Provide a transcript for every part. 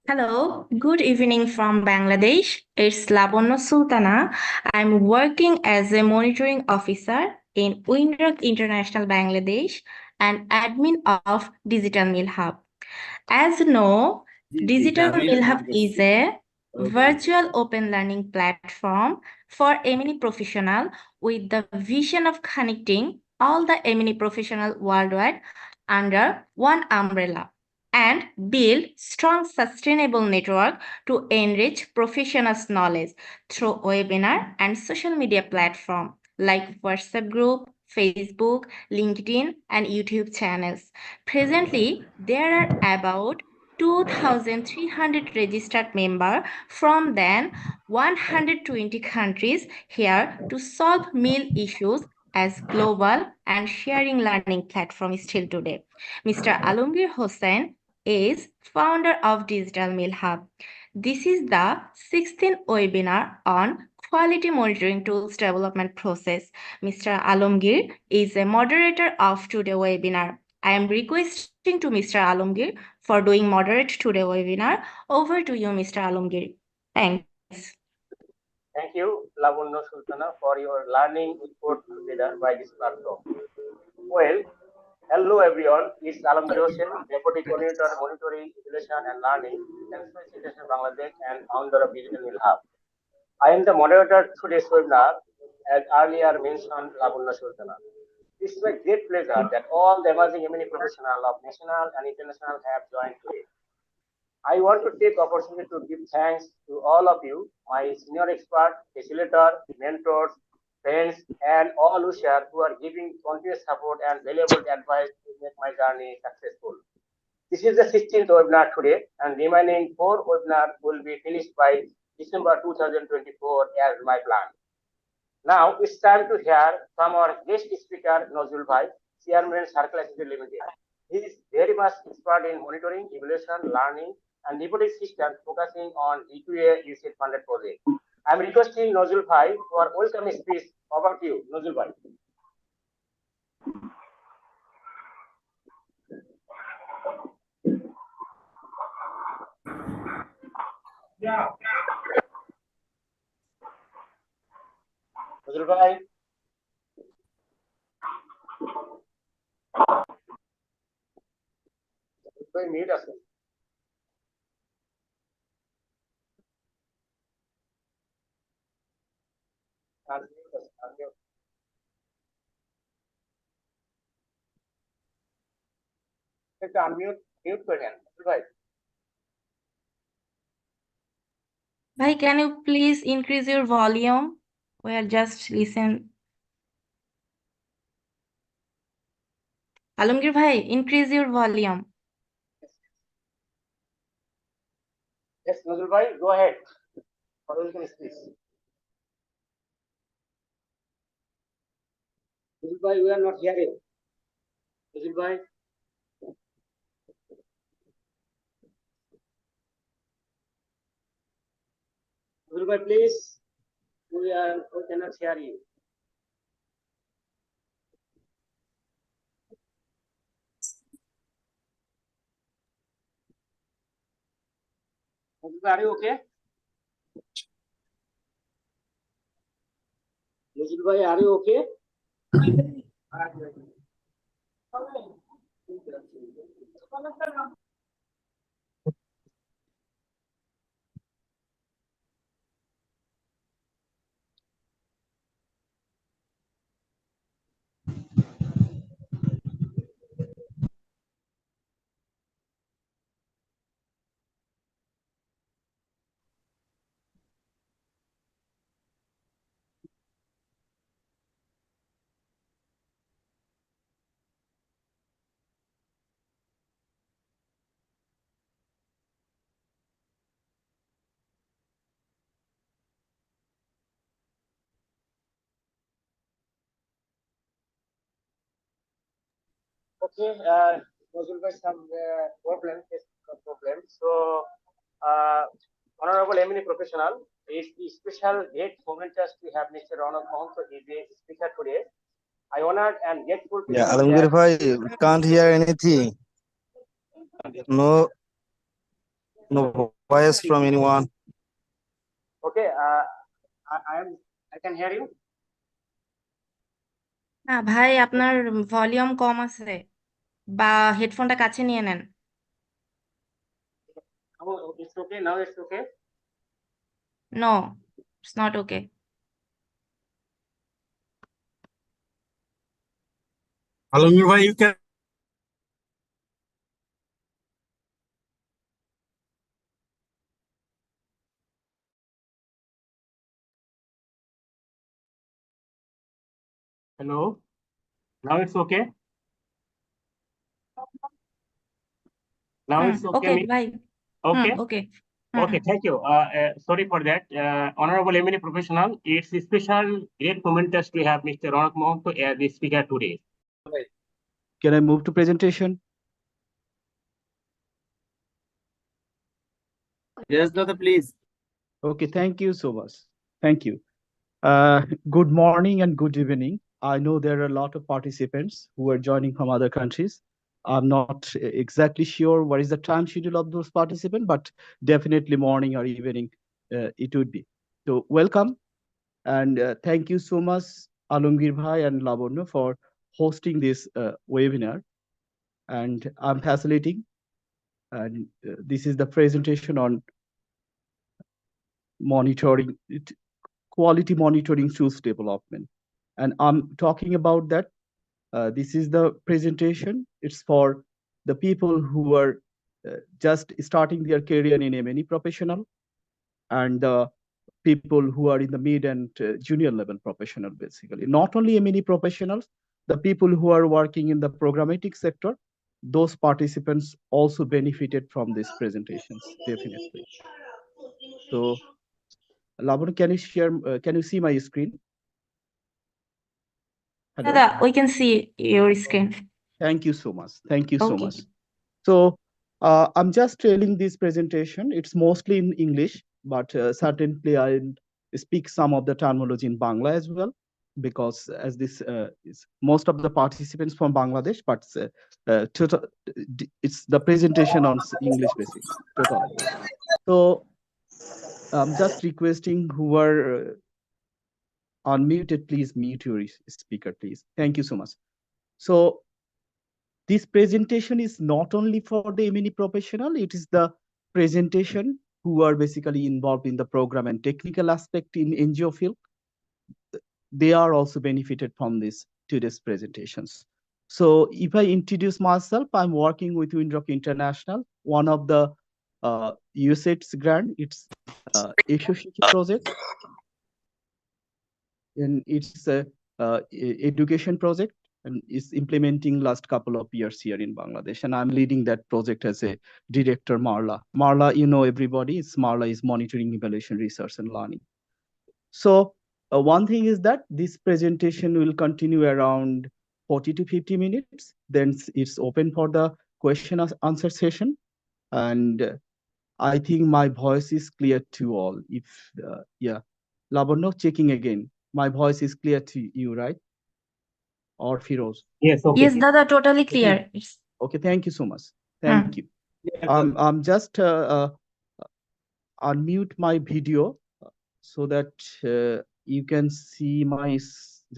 Hello, good evening from Bangladesh. It's Labono Sultana. I'm working as a monitoring officer in Windrock International Bangladesh and admin of Digital Mill Hub. As you know, Digital Mill Hub is a virtual open learning platform for M&E professional with the vision of connecting all the M&E professional worldwide under one umbrella and build strong sustainable network to enrich professionals' knowledge through webinar and social media platform like WhatsApp group, Facebook, LinkedIn, and YouTube channels. Presently, there are about 2,300 registered members from then 120 countries here to solve meal issues as global and sharing learning platform still today. Mr. Alomgir Hossain is founder of Digital Mill Hub. This is the 16th webinar on quality monitoring tools development process. Mr. Alomgir is a moderator of today's webinar. I am requesting to Mr. Alomgir for doing moderate today webinar. Over to you, Mr. Alomgir. Thanks. Thank you, Labuno Sultana, for your learning input together by this platform. Well, hello everyone. It's Alamgir Hossain, Deputy Coordinator, Monitoring, Evaluation and Learning, Transparency International Bangladesh, and founder of Digital Mill Hub. I am the moderator today's webinar, as earlier mentioned, Labuno Sultana. It's my great pleasure that all the emerging M&E professionals of national and international have joined today. I want to take opportunity to give thanks to all of you, my senior expert, facilitator, mentors, friends, and all who are giving continuous support and valuable advice to make my journey successful. This is the 16th webinar today, and remaining 4 webinars will be finished by December 2024 as my plan. Now it's time to hear from our guest speaker, Nozul Bhai, Chairman Circle Institute Limited. He is very much expert in monitoring, evaluation, learning, and reporting systems focusing on EQA UCL funded project. I'm requesting Nozul Bhai for welcome speech. Over to you, Nozul Bhai. Yeah. Nozul Bhai. Mute us. Mute kরেন ভাই Bhai, can you please increase your volume? We are just listen. Alomgir Bhai, increase your volume. Yes, Nozul Bhai, go ahead. Please. Nozul Bhai, we are not hearing. Nozul Bhai. Nozul Bhai, please. We cannot hear you. Nozul Bhai, are you okay? Nozul Bhai, are you okay? Okay, Nozul Bhai, some problem. So, honorable M&E professional, is the special great momentous to have Mr. Ronald Mohanto is a speaker today. I honored and grateful to Yeah, Alamgir Bhai, can't hear anything. No voice from anyone. Okay, I can hear you. না ভাই, আপনার volume কম আছে, বা হেডফোনটা কাছে নিয়ে নেন। Oh, it's okay. Now it's okay. No, it's not okay. Alongir bhai, you can. Hello. Now it's okay. Now it's okay, okay me. ভাই। Okay. Okay. Okay, thank you. Sorry for that. Honorable M&A professional, it's a special great momentous to have Mr. Ronak Mohanto as the speaker today. Can I move to presentation? Yes, Dada, please. Okay, thank you so much. Thank you. Good morning and good evening. I know there are a lot of participants who are joining from other countries. I'm not exactly sure what is the time schedule of those participants, but definitely morning or evening it would be. So welcome and thank you so much, Alongir Bhai and Lavanya, for hosting this webinar. And I'm facilitating. And this is the presentation on monitoring, quality monitoring tools development. And I'm talking about that. This is the presentation. It's for the people who are just starting their career in M&E professional and people who are in the mid and junior level professional, basically. Not only M&E professionals, the people who are working in the programmatic sector, those participants also benefited from these presentations, definitely. So, Lavanya, can you share, can you see my screen? Hello. দাদা, we can see your screen. Thank you so much. Thank you so Okay. much. So I'm just telling this presentation. It's mostly in English, but certainly I'll speak some of the terminology in Bangla as well, because as this is most of the participants from Bangladesh, but total, it's the presentation on English basis, totally. So I'm just requesting who are unmuted, please mute your speaker, please. Thank you so much. So this presentation is not only for the M&E professional, it is the presentation who are basically involved in the program and technical aspect in NGO field. They are also benefited from this today's presentations. So if I introduce myself, I'm working with Windrock International, one of the USAID's grant, it's associate project. And it's a education project and is implementing last couple of years here in Bangladesh. And I'm leading that project as a director, Marla. Marla, you know everybody, Marla is monitoring, evaluation, research, and learning. So one thing is that this presentation will continue around 40 to 50 minutes. Then it's open for the question and answer session. And I think my voice is clear to all. If, yeah, Lavanya, checking again. My voice is clear to you, right? Or Firoz? Yes, okay. Yes, দাদা, totally clear. Okay, thank you so much. Thank you. I'm just unmute my video so that you can see my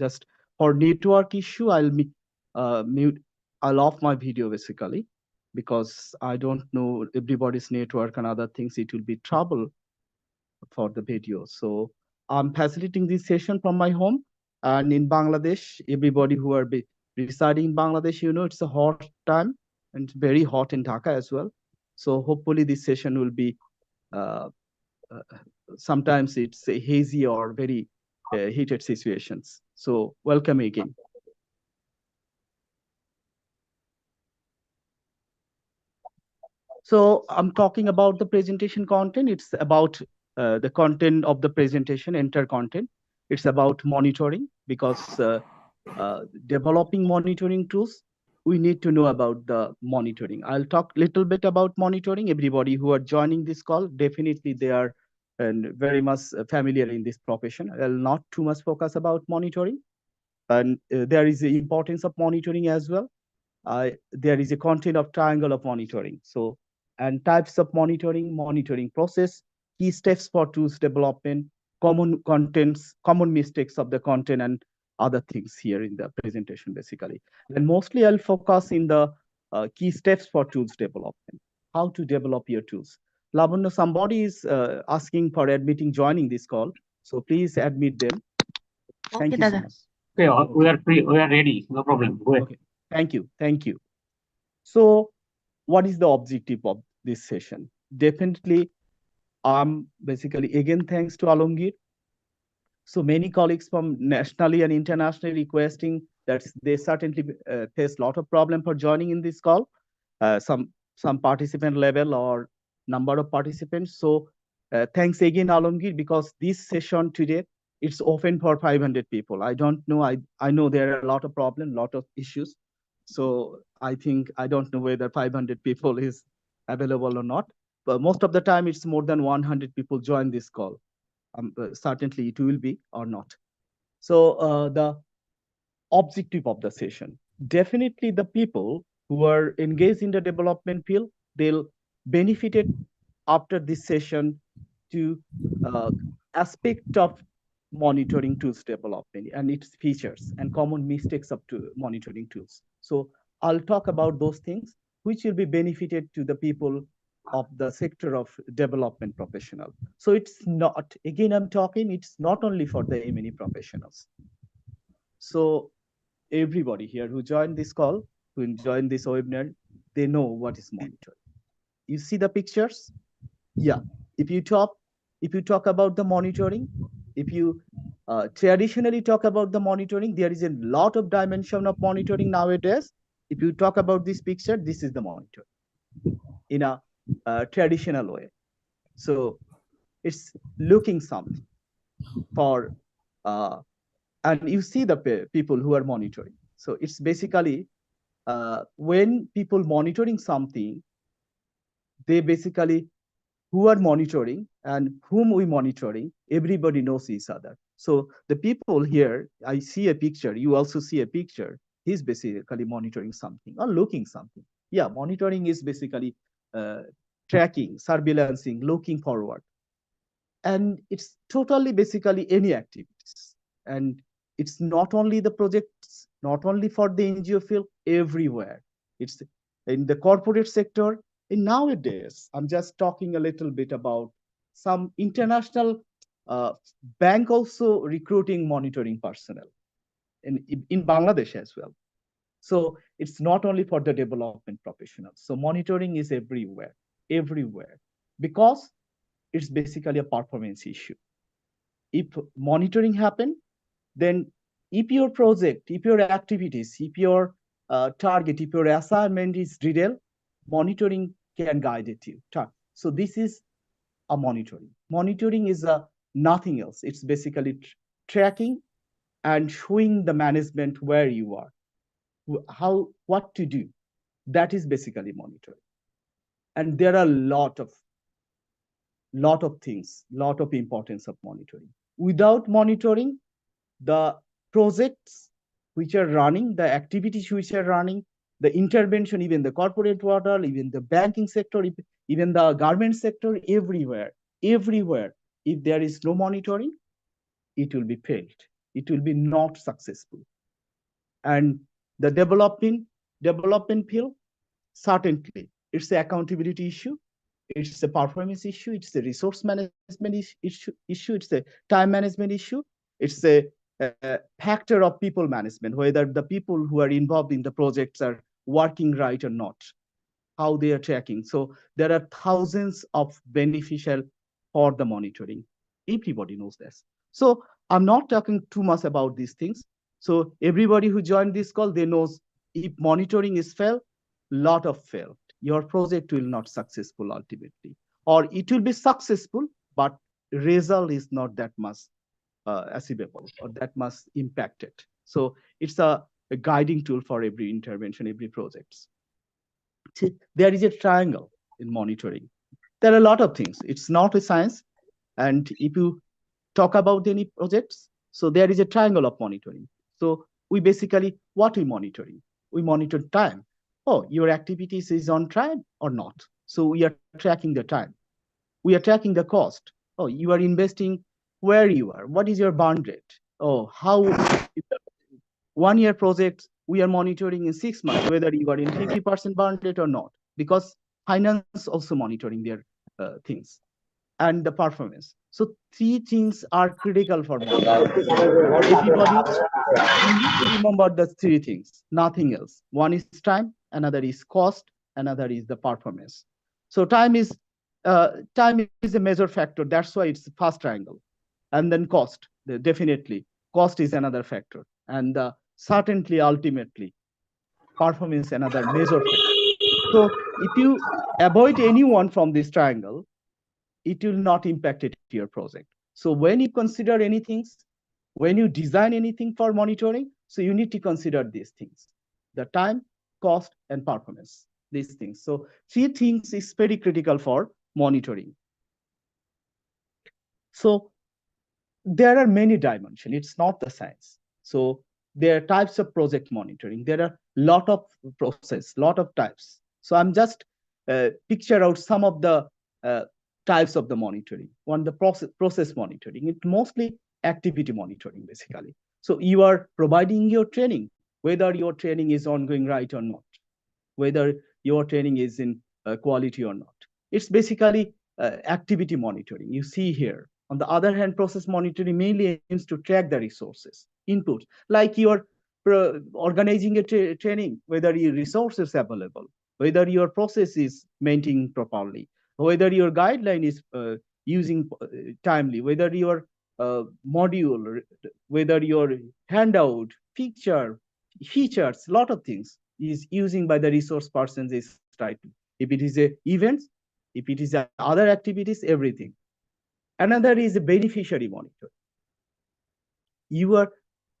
just for network issue. I'll mute. I'll off my video basically because I don't know everybody's network and other things. It will be trouble for the video. So I'm facilitating this session from my home. And in Bangladesh, everybody who are residing in Bangladesh, you know, it's a hot time and it's very hot in Dhaka as well. So hopefully this session will be, sometimes it's a hazy or very heated situations. So welcome again. So I'm talking about the presentation content. It's about the content of the presentation, entire content. It's about monitoring because developing monitoring tools, we need to know about the monitoring. I'll talk a little bit about monitoring. Everybody who are joining this call, definitely they are and very much familiar in this profession. I'll not too much focus about monitoring. And there is the importance of monitoring as well. There is a content of triangle of monitoring. So and types of monitoring, monitoring process, key steps for tools development, common contents, common mistakes of the content, and other things here in the presentation, basically. And mostly I'll focus in the key steps for tools development, how to develop your tools. Lavanya, somebody is asking for admitting joining this call, so please admit them. Thank Okay, you so Dada. much. Okay, we are free. We are ready. No problem. Go ahead. Okay, thank you, thank you. So, what is the objective of this session? Definitely, basically again thanks to Alongir. So many colleagues from nationally and internationally requesting that they certainly face a lot of problem for joining in this call. Some participant level or number of participants. So thanks again, Alongir, because this session today it's open for 500 people. I don't know. I know there are a lot of problems, lot of issues. So I think I don't know whether 500 people is available or not. But most of the time, it's more than 100 people join this call. Certainly it will be or not. So the objective of the session, definitely the people who are engaged in the development field, they'll benefited after this session to aspect of monitoring tools development and its features and common mistakes of monitoring tools. So I'll talk about those things which will be benefited to the people of the sector of development professional. So it's not, again, I'm talking, it's not only for the M&E professionals. So everybody here who joined this call, who joined this webinar, they know what is monitoring. You see the pictures? Yeah. If you talk about the monitoring, if you traditionally talk about the monitoring, there is a lot of dimension of monitoring nowadays. If you talk about this picture, this is the monitor in a traditional way. So it's looking something for, and you see the people who are monitoring. So it's basically when people monitoring something, they basically who are monitoring and whom we monitoring, everybody knows each other. So the people here, I see a picture, you also see a picture, he's basically monitoring something or looking something. Yeah, monitoring is basically tracking, surveillancing, looking forward. And it's totally basically any activities. And it's not only the projects, not only for the NGO field, everywhere. It's in the corporate sector. And nowadays, I'm just talking a little bit about some international bank also recruiting monitoring personnel in Bangladesh as well. So it's not only for the development professionals. So monitoring is everywhere, everywhere, because it's basically a performance issue. If monitoring happen, then if your project, if your activities, if your target, if your assignment is detailed, monitoring can guide it you. So this is a monitoring. Monitoring is a nothing else. It's basically tracking and showing the management where you are, what to do. That is basically monitoring. And there are a lot of things, lot of importance of monitoring. Without monitoring, the projects which are running, the activities which are running, the intervention, even the corporate world, even the banking sector, even the garment sector, everywhere, if there is no monitoring, it will be failed. It will be not successful. And the development field, certainly, it's an accountability issue. It's a performance issue. It's a resource management issue. It's a time management issue. It's a factor of people management, whether the people who are involved in the projects are working right or not, how they are tracking. So there are thousands of beneficial for the monitoring. Everybody knows this. So I'm not talking too much about these things. So everybody who joined this call, they knows if monitoring is failed, lot of failed. Your project will not successful ultimately, or it will be successful, but result is not that much achievable or that much impacted. So it's a guiding tool for every intervention, every projects. See, there is a triangle in monitoring. There are a lot of things. It's not a science. And if you talk about any projects, so there is a triangle of monitoring. So we basically, what we monitoring? We monitor time. Oh, your activities is on time or not? So we are tracking the time. We are tracking the cost. Oh, you are investing where you are. What is your burn rate? Oh, how 1 year projects we are monitoring in 6 months whether you are in 50% burn rate or not, because finance also monitoring their things and the performance. So three things are critical for monitoring. For everybody, you need to remember the three things, nothing else. One is time, another is cost, another is the performance. So time is a major factor. That's why it's the first triangle. And then cost, definitely. Cost is another factor. And certainly, ultimately, performance another major factor. So if you avoid anyone from this triangle, it will not impact it your project. So when you consider anything, when you design anything for monitoring, so you need to consider these things: the time, cost, and performance. These things. So three things is very critical for monitoring. So there are many dimensions. It's not the science. So there are types of project monitoring. There are lot of process, lot of types. So I'm just picture out some of the uh, types of the monitoring. One, the process monitoring. It mostly activity monitoring, basically. So you are providing your training, whether your training is ongoing right or not, whether your training is in quality or not. It's basically activity monitoring. You see here. On the other hand, process monitoring mainly aims to track the resources, inputs, like you are organizing a training, whether your resources available, whether your process is maintained properly, whether your guideline is using timely, whether your module, whether your handout, features, lot of things is using by the resource persons is right. If it is a events, if it is a other activities, everything. Another is a beneficiary monitor. You are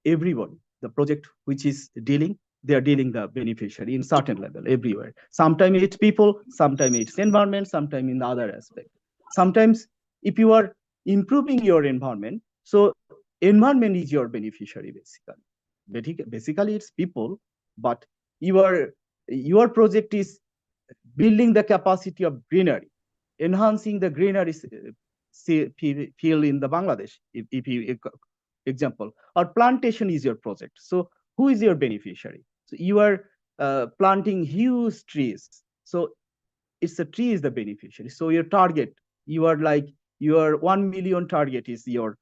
everybody, the project which is dealing, they are dealing the beneficiary in certain level everywhere. Sometimes it's people, sometimes it's environment, sometimes in the other aspect. Sometimes if you are improving your environment, so environment is your beneficiary basically. Basically it's people, but your project is building the capacity of greenery, enhancing the greenery field in the Bangladesh, if you example, or plantation is your project. So who is your beneficiary? So you are planting huge trees. So it's the tree is the beneficiary. So your target, you are like your 1 million target is your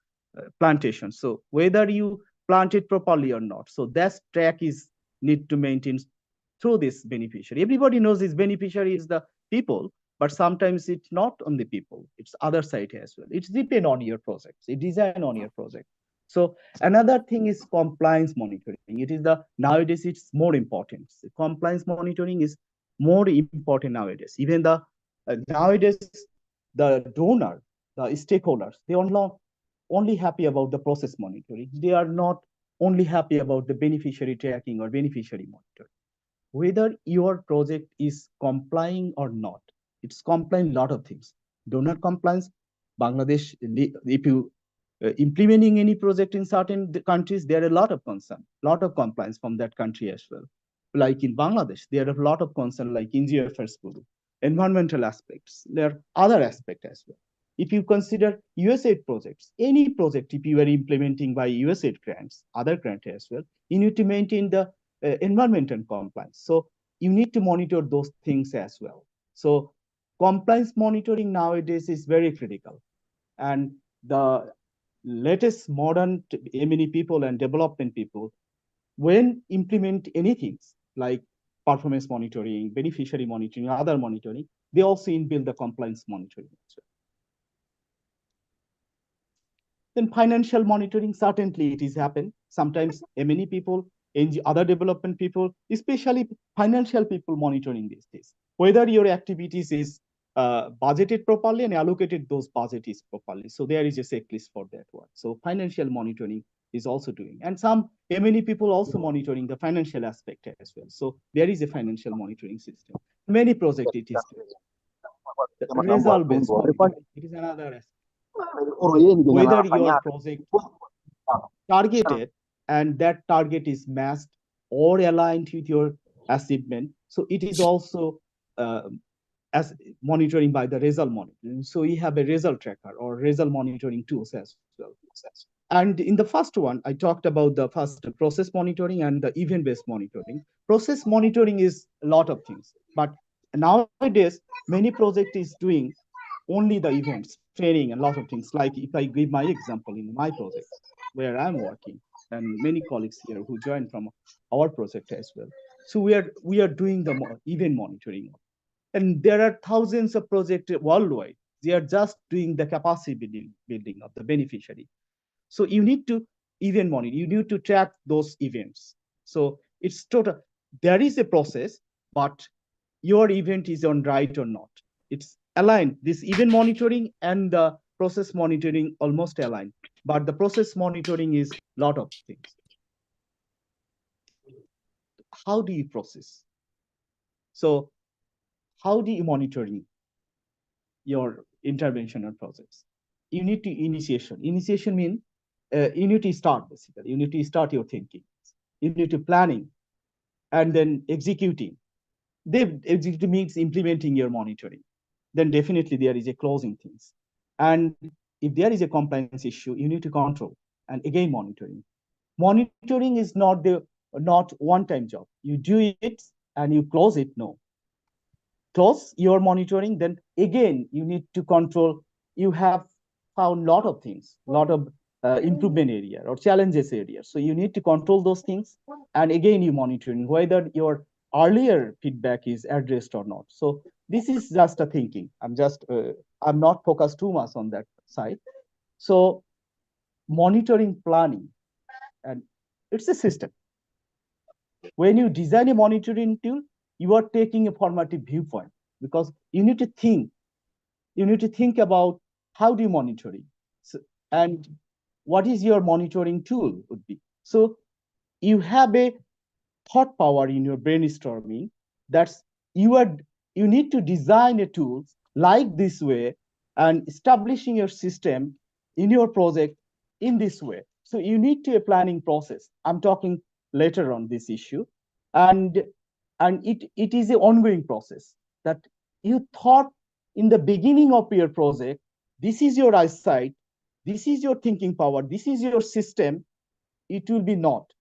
plantation. So whether you plant it properly or not, so that track is need to maintain through this beneficiary. Everybody knows this beneficiary is the people, but sometimes it's not on the people, it's other side as well. It's depend on your projects, it design on your project. So another thing is compliance monitoring. It is the nowadays it's more important. Compliance monitoring is more important nowadays. Even the nowadays the donor, the stakeholders, they are not only happy about the process monitoring. They are not only happy about the beneficiary tracking or beneficiary monitoring. Whether your project is complying or not, it's complying lot of things. Donor compliance, Bangladesh, if you implementing any project in certain countries, there are a lot of concern, lot of compliance from that country as well. Like in Bangladesh, there are a lot of concern like NGFS group, environmental aspects, there are other aspects as well. If you consider USAID projects, any project, if you are implementing by USAID grants, other grants as well, you need to maintain the environment and compliance. So you need to monitor those things as well. So compliance monitoring nowadays is very critical. And the latest modern M&E people and development people, when implement anything like performance monitoring, beneficiary monitoring, other monitoring, they also inbuild the compliance monitoring as well. Then financial monitoring, certainly it is happen. Sometimes many people, other development people, especially financial people monitoring these things. Whether your activities is budgeted properly and allocated those budgets properly. So there is a checklist for that one. So financial monitoring is also doing. And some many people also monitoring the financial aspect as well. So there is a financial monitoring system. Many projects it is result-based monitoring. It is another aspect. Whether your project targeted and that target is matched or aligned with your achievement. So it is also as monitoring by the result monitoring. So we have a result tracker or result monitoring tools as well. And in the first one, I talked about the first process monitoring and the event-based monitoring. Process monitoring is a lot of things, but nowadays many project is doing only the events, training, and a lot of things. Like if I give my example in my project where I'm working, and many colleagues here who joined from our project as well. So we are doing the event monitoring, and there are thousands of projects worldwide. They are just doing the capacity building of the beneficiary. So you need to event monitor. You need to track those events. So it's total. There is a process, but your event is on right or not. It's aligned. This event monitoring and the process monitoring almost aligned, but the process monitoring is a lot of things. How do you process? So how do you monitoring your intervention or projects? You need to initiation. Initiation means you need to start basically. You need to start your thinking. You need to planning and then executing. The executing means implementing your monitoring. Then definitely there is a closing things. And if there is a compliance issue, you need to control and again monitoring. Monitoring is not one-time job. You do it and you close it. No, close your monitoring, then again you need to control. You have found a lot of things, a lot of improvement area or challenges area, so you need to control those things, and again you monitoring whether your earlier feedback is addressed or not. So this is just a thinking. I'm not focused too much on that side. So monitoring planning, and it's a system. When you design a monitoring tool, you are taking a formative viewpoint, because you need to think about how do you monitoring. So, and what is your monitoring tool would be. So you have a thought power in your brainstorming. That's you need to design a tool like this way and establishing your system in your project in this way. So you need to a planning process. I'm talking later on this issue. And it is an ongoing process that you thought in the beginning of your project. This is your eyesight, this is your thinking power, this is your system. It will be not,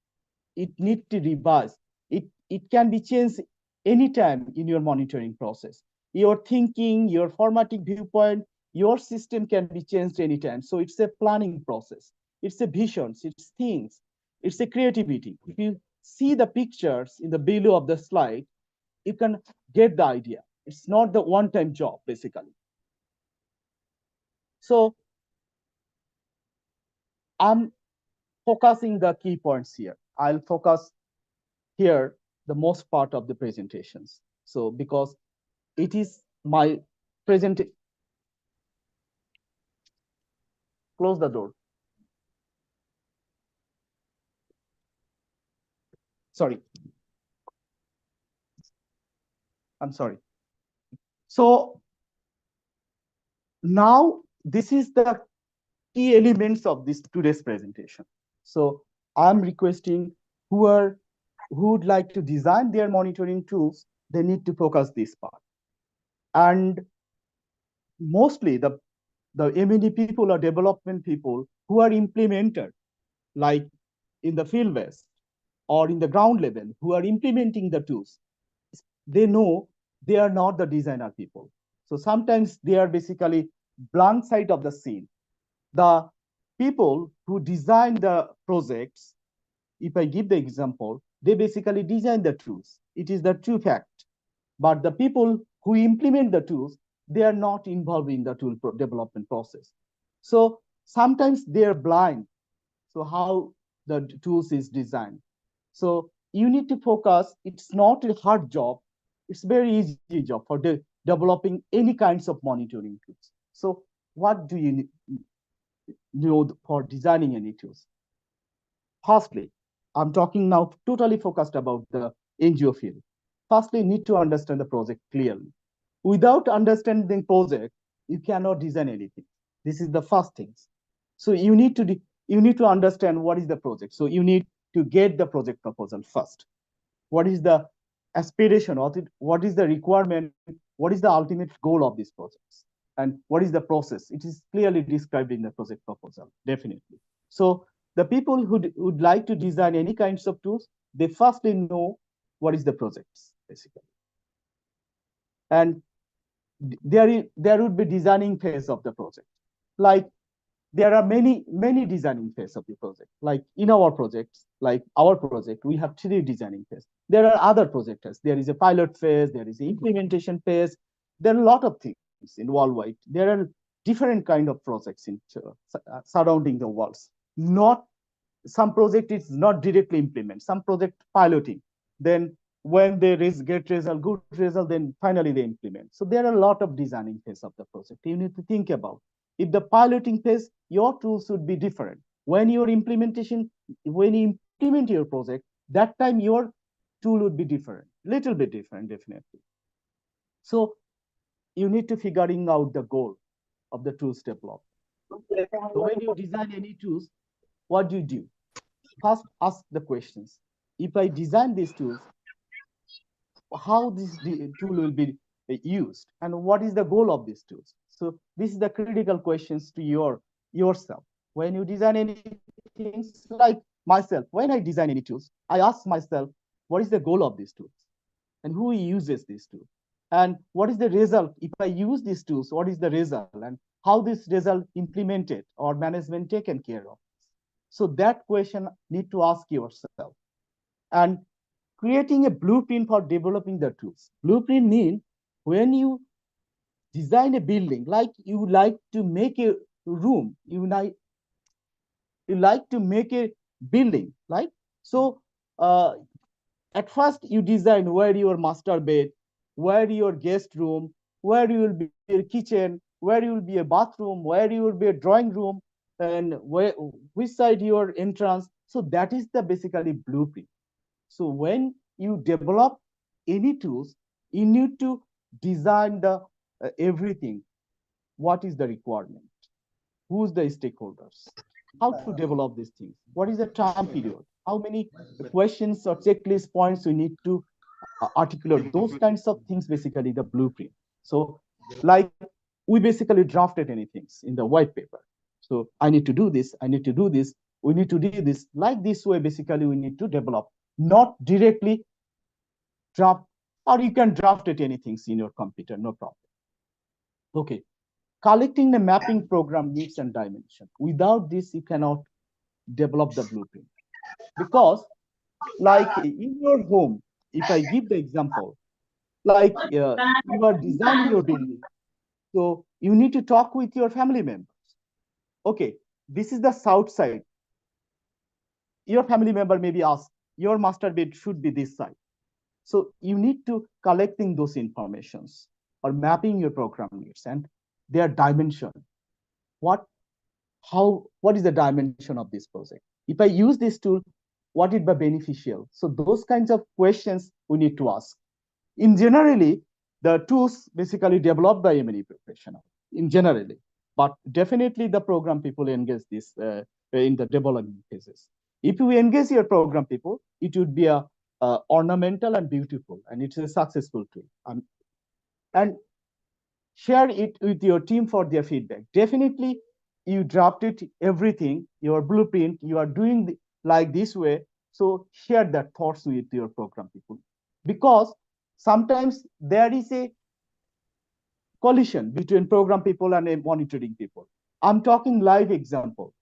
it need to revise. It can be changed anytime in your monitoring process. Your thinking, your formative viewpoint, your system can be changed anytime. So it's a planning process. It's a visions, it's things, it's a creativity. If you see the pictures in the below of the slide, you can get the idea. It's not the one-time job, basically. So I'm focusing the key points here. I'll focus here the most part of the presentations. So because it is my present, close the door. Sorry. I'm sorry. So now this is the key elements of this today's presentation. So I'm requesting who would like to design their monitoring tools, they need to focus this part. And mostly the M&E people or development people who are implementer, like in the field base or in the ground level, who are implementing the tools, they know they are not the designer people. So sometimes they are basically blank side of the scene. The people who design the projects, if I give the example, they basically design the tools. It is the true fact. But the people who implement the tools, they are not involved in the tool development process. So sometimes they are blind. So how the tools is designed. So you need to focus. It's not a hard job. It's very easy job for developing any kinds of monitoring tools. So what do you know for designing any tools? Firstly, I'm talking now totally focused about the NGO field. Firstly, you need to understand the project clearly. Without understanding project, you cannot design anything. This is the first thing. So you need to understand what is the project. So you need to get the project proposal first. What is the aspiration of it? What is the requirement what is the ultimate goal of these projects, and what is the process. It is clearly described in the project proposal, definitely. So the people who would like to design any kinds of tools, they firstly know what is the projects, basically. And there would be designing phase of the project. Like there are many designing phase of the project. Like in our projects, like our project, we have three designing phase. There are other projects. There is a pilot phase, there is an implementation phase. There are a lot of things in worldwide. There are different kind of projects in surrounding the worlds. Not some project is not directly implement, some project piloting. Then when they get result, good result, then finally they implement. So there are a lot of designing phase of the project. You need to think about if the piloting phase, your tools should be different. When you implement your project, that time your tool would be different, little bit different, definitely. So you need to figuring out the goal of the tools developed. So when you design any tools, what do? First, ask the questions. If I design these tools, how this tool will be used, and what is the goal of these tools? So this is the critical questions to yourself. When you design anything, like myself, when I design any tools, I ask myself, what is the goal of these tools? And who uses these tools? And what is the result? If I use these tools, what is the result? And how this result implemented or management taken care of? So that question need to ask yourself. And creating a blueprint for developing the tools. Blueprint means when you design a building, like you like to make a room, you like to make a building, like so. At first, you design where your master bed, where your guest room, where you will be a kitchen, where you will be a bathroom, where you will be a drawing room, and which side your entrance. So that is the basically blueprint. So when you develop any tools, you need to design the everything. What is the requirement? Who's the stakeholders? How to develop these things? What is the time period? How many questions or checklist points we need to articulate? Those kinds of things, basically the blueprint. So like we basically drafted anything in the white paper. So I need to do this, I need to do this, we need to do this. Like this way, basically we need to develop, not directly draft, or you can draft it anything in your computer, no problem. Okay, collecting the mapping program needs and dimension. Without this, you cannot develop the blueprint. Because like in your home, if I give the example, like you are designing your building, so you need to talk with your family members. Okay, this is the south side. Your family member maybe ask, your master bed should be this side. So you need to collecting those informations or mapping your program needs and their dimension. What is the dimension of this project? If I use this tool, what is the beneficial? So those kinds of questions we need to ask. In generally, the tools basically developed by M&E professional in generally, but definitely the program people engage this in the development phases. If you engage your program people, it would be a ornamental and beautiful, and it's a successful tool. And share it with your team for their feedback. Definitely, you drafted everything, your blueprint, you are doing like this way. So share that thoughts with your program people, because sometimes there is a collision between program people and a monitoring people. I'm talking live example.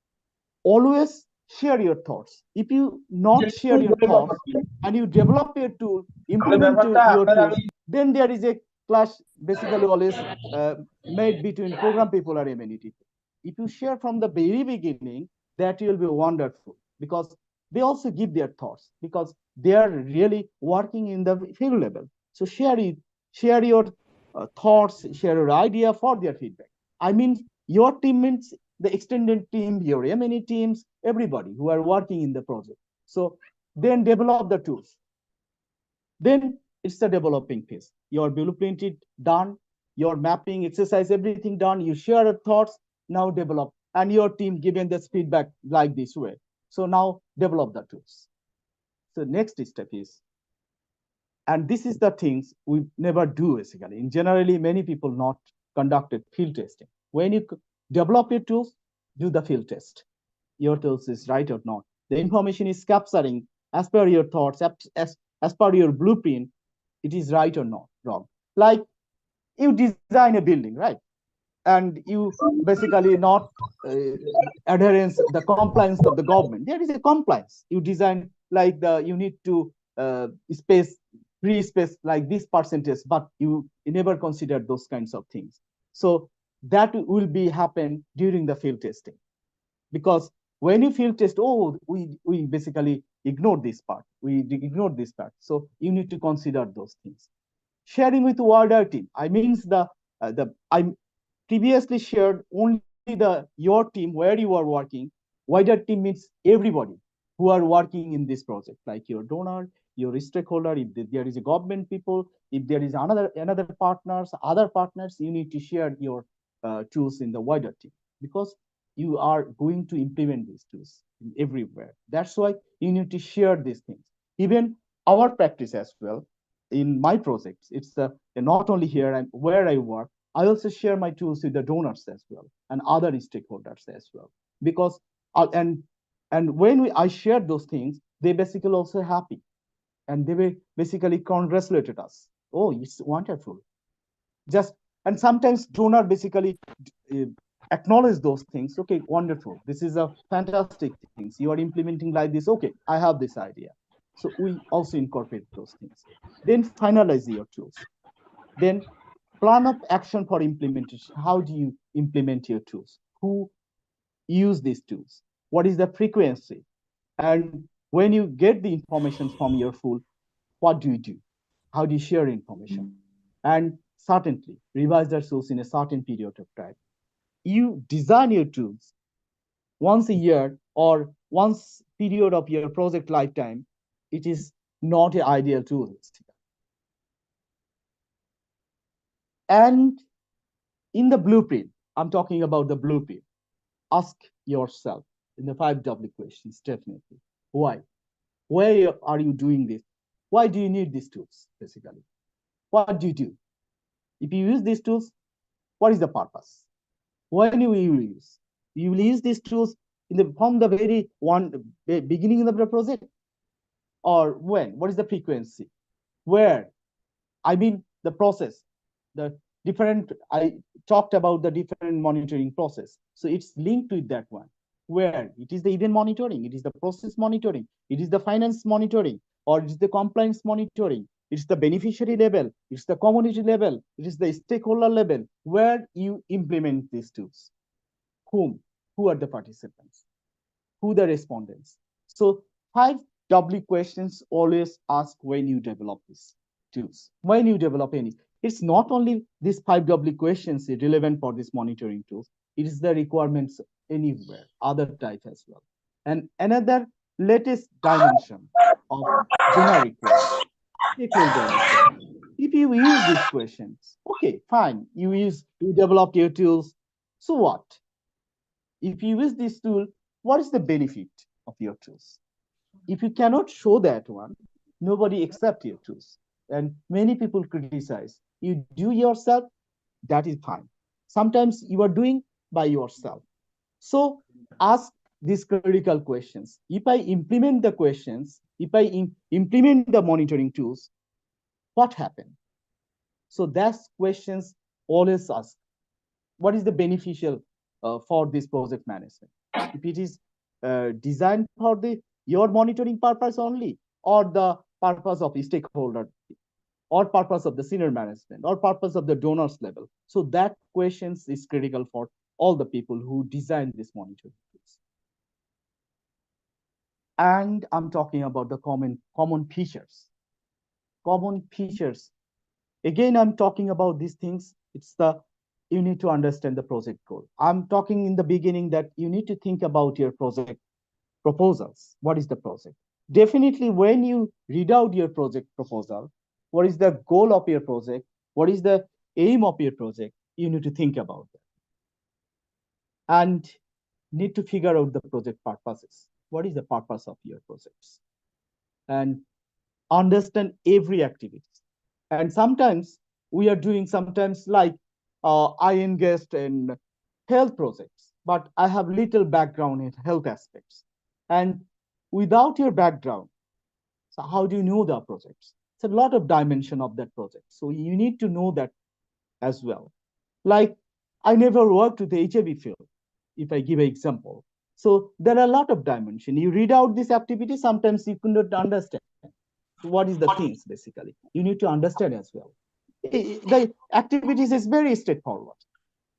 Always share your thoughts. If you not share your thoughts and you develop a tool, implement your tool, then there is a clash basically always made between program people and M&E people. If you share from the very beginning, that will be wonderful, because they also give their thoughts, because they are really working in the field level. So share it, share your thoughts, share your idea for their feedback. I mean, your teammates, the extended team, your M&E teams, everybody who are working in the project. So then develop the tools. Then it's the developing phase. Your blueprint is done, your mapping exercise, everything done. You share your thoughts, now develop. And your team given this feedback like this way. So now develop the tools. So next step is And this is the things we never do basically. In generally, many people not conducted field testing. When you develop your tools, do the field test. Your tools is right or not. The information is capturing as per your thoughts, as per your blueprint, it is right or not wrong. Like you design a building, right? And you basically not uh, adherence the compliance of the government. There is a compliance. You design like the you need to space free space like this percentage, but you never consider those kinds of things. So that will be happen during the field testing, because when you field test, oh, we basically ignore this part, we ignore this part. So you need to consider those things. Sharing with wider team, I means the I previously shared only the your team where you are working. Wider team means everybody who are working in this project, like your donor, your stakeholder. If there is a government people, if there is another partners, other partners, you need to share your tools in the wider team, because you are going to implement these tools in everywhere. That's why you need to share these things. Even our practice as well in my projects, it's not only here and where I work, I also share my tools with the donors as well and other stakeholders as well, because and when I shared those things, they basically also happy, and they were basically congratulated us. Oh, it's wonderful. Just and sometimes donor basically uh, acknowledge those things. Okay, wonderful. This is a fantastic things you are implementing like this. Okay, I have this idea. So we also incorporate those things. Then finalize your tools. Then plan of action for implementation. How do you implement your tools? Who use these tools? What is the frequency? And when you get the information from your full, what do you do? How do you share information? And certainly revise the tools in a certain period of time. You design your tools once a year or once period of your project lifetime. It is not an ideal tool. And in the blueprint, I'm talking about the blueprint. Ask yourself in the 5W questions, definitely. Why? Why are you doing this? Why do you need these tools, basically? What do you do? If you use these tools, what is the purpose? When you will use? You will use these tools from the very beginning of the project, or when? What is the frequency? Where? I mean, the process, the different, I talked about the different monitoring process. So it's linked with that one, where it is the event monitoring, it is the process monitoring, it is the finance monitoring, or it is the compliance monitoring, it's the beneficiary level, it's the community level, it is the stakeholder level, where you implement these tools. Whom? Who are the participants? Who the respondents? So 5W questions always ask when you develop these tools. When you develop any, it's not only these 5W questions relevant for this monitoring tools, it is the requirements anywhere, other type as well. And another latest dimension of donor request, stakeholder request. If you use these questions, okay, fine, you developed your tools. So what? If you use this tool, what is the benefit of your tools? If you cannot show that one, nobody accept your tools. And many people criticize. You do yourself, that is fine. Sometimes you are doing by yourself. So ask these critical questions. If I implement the questions, if I implement the monitoring tools, what happened? So that's questions always ask. What is the beneficial for this project management? If it is designed for the your monitoring purpose only, or the purpose of the stakeholder, or purpose of the senior management, or purpose of the donors level. So that questions is critical for all the people who design this monitoring tools. And I'm talking about the common features. Common features. Again, I'm talking about these things. It's the you need to understand the project goal. I'm talking in the beginning that you need to think about your project proposals. What is the project? Definitely, when you read out your project proposal, what is the goal of your project? What is the aim of your project? You need to think about that. And need to figure out the project purposes. What is the purpose of your projects? And understand every activity. And sometimes we are doing sometimes like I engaged in health projects, but I have little background in health aspects. And without your background, so how do you know the projects? It's a lot of dimension of that project. So you need to know that as well. Like I never worked with the HIV field, if I give an example. So there are a lot of dimension. You read out this activity, sometimes you could not understand what is the things basically. You need to understand as well. The activities is very straightforward.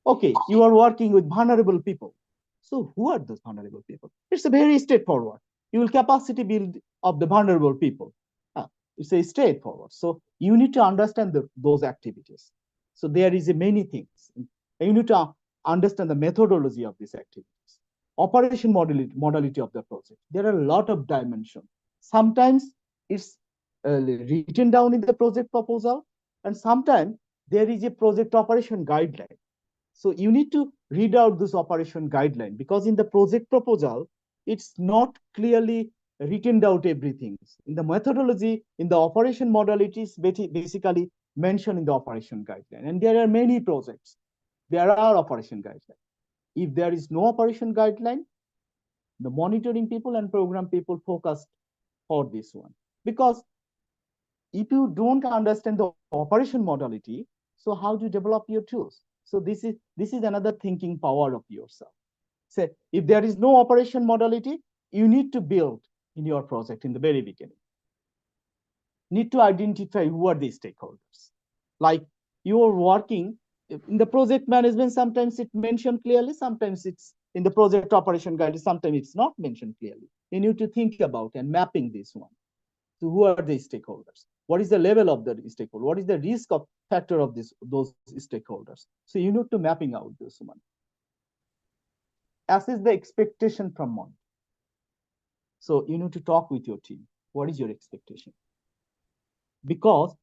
Okay, you are working with vulnerable people. So who are those vulnerable people? It's a very straightforward. You will capacity build of the vulnerable people. It's a straightforward. So you need to understand those activities. So there is a many things. You need to understand the methodology of these activities, operation modality of the project. There are a lot of dimensions. Sometimes it's written down in the project proposal, and sometimes there is a project operation guideline. So you need to read out this operation guideline, because in the project proposal, it's not clearly written out everything. In the methodology, in the operation modalities, basically mentioned in the operation guideline. And there are many projects. There are operation guidelines. If there is no operation guideline, the monitoring people and program people focused for this one. Because if you don't understand the operation modality, so how do you develop your tools? So this is another thinking power of yourself. Say if there is no operation modality, you need to build in your project in the very beginning. Need to identify who are the stakeholders. Like you are working in the project management, sometimes it's mentioned clearly, sometimes it's in the project operation guide, sometimes it's not mentioned clearly. You need to think about and mapping this one. So who are the stakeholders? What is the level of the stakeholder? What is the risk of factor of those stakeholders? So you need to mapping out this one. Assess the expectation from one. So you need to talk with your team. What is your expectation? Because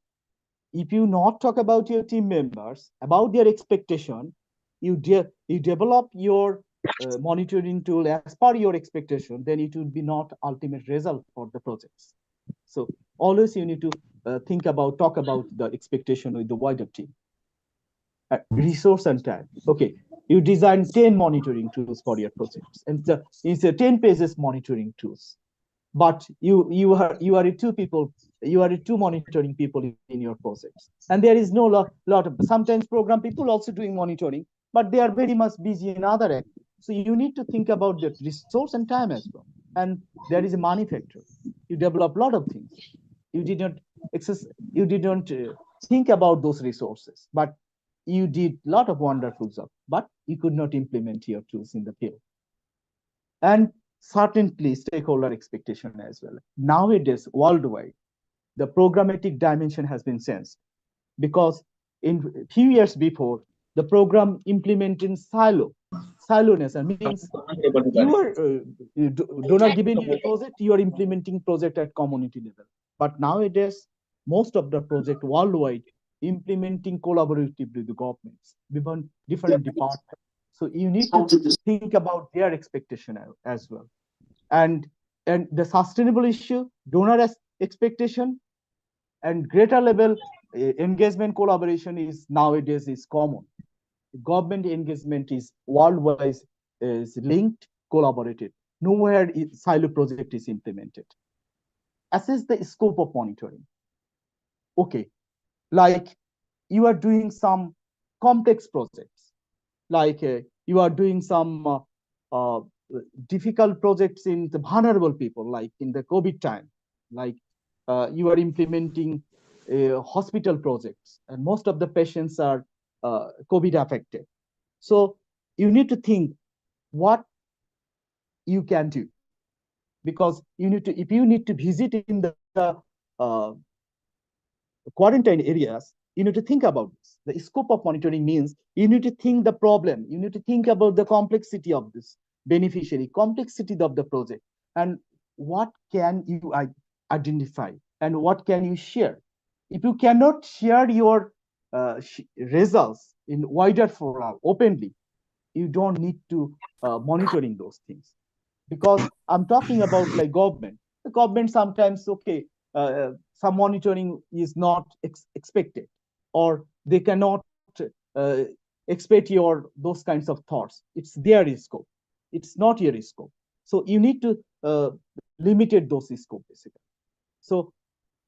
if you not talk about your team members, about their expectation, you develop your monitoring tool as per your expectation, then it will be not ultimate result for the projects. So always you need to talk about the expectation with the wider team. Resource and time. Okay, you design 10 monitoring tools for your projects, and it's a 10 pages monitoring tools. But you are two monitoring people in your projects, and there is no lot of sometimes program people also doing monitoring, but they are very much busy in other activities. So you need to think about the resource and time as well. And there is a money factor. You develop a lot of things. You didn't think about those resources, but you did a lot of wonderful stuff, but you could not implement your tools in the field. And certainly stakeholder expectation as well. Nowadays, worldwide, the programmatic dimension has been sensed, because in a few years before, the program implementing siloness, and means you are donor given your project, you are implementing project at community level. But nowadays, most of the project worldwide implementing collaboratively with the governments, different departments. So you need to think about their expectation as well. And the sustainable issue, donor expectation, and greater level engagement collaboration is nowadays is common. Government engagement is worldwide, is linked, collaborated. Nowhere silo project is implemented. Assess the scope of monitoring. Okay, like you are doing some complex projects, like you are doing some uh, difficult projects in the vulnerable people, like in the COVID time, like you are implementing hospital projects, and most of the patients are COVID affected. So you need to think what you can do, because you need to, if you need to visit in the uh, quarantine areas, you need to think about this. The scope of monitoring means you need to think the problem, you need to think about the complexity of this beneficiary, complexity of the project, and what can you identify and what can you share. If you cannot share your results in wider forum openly, you don't need to monitoring those things. Because I'm talking about like government. The government sometimes, okay, some monitoring is not expected, or they cannot expect your those kinds of thoughts. It's their scope. It's not your scope. So you need to limited those scope basically. So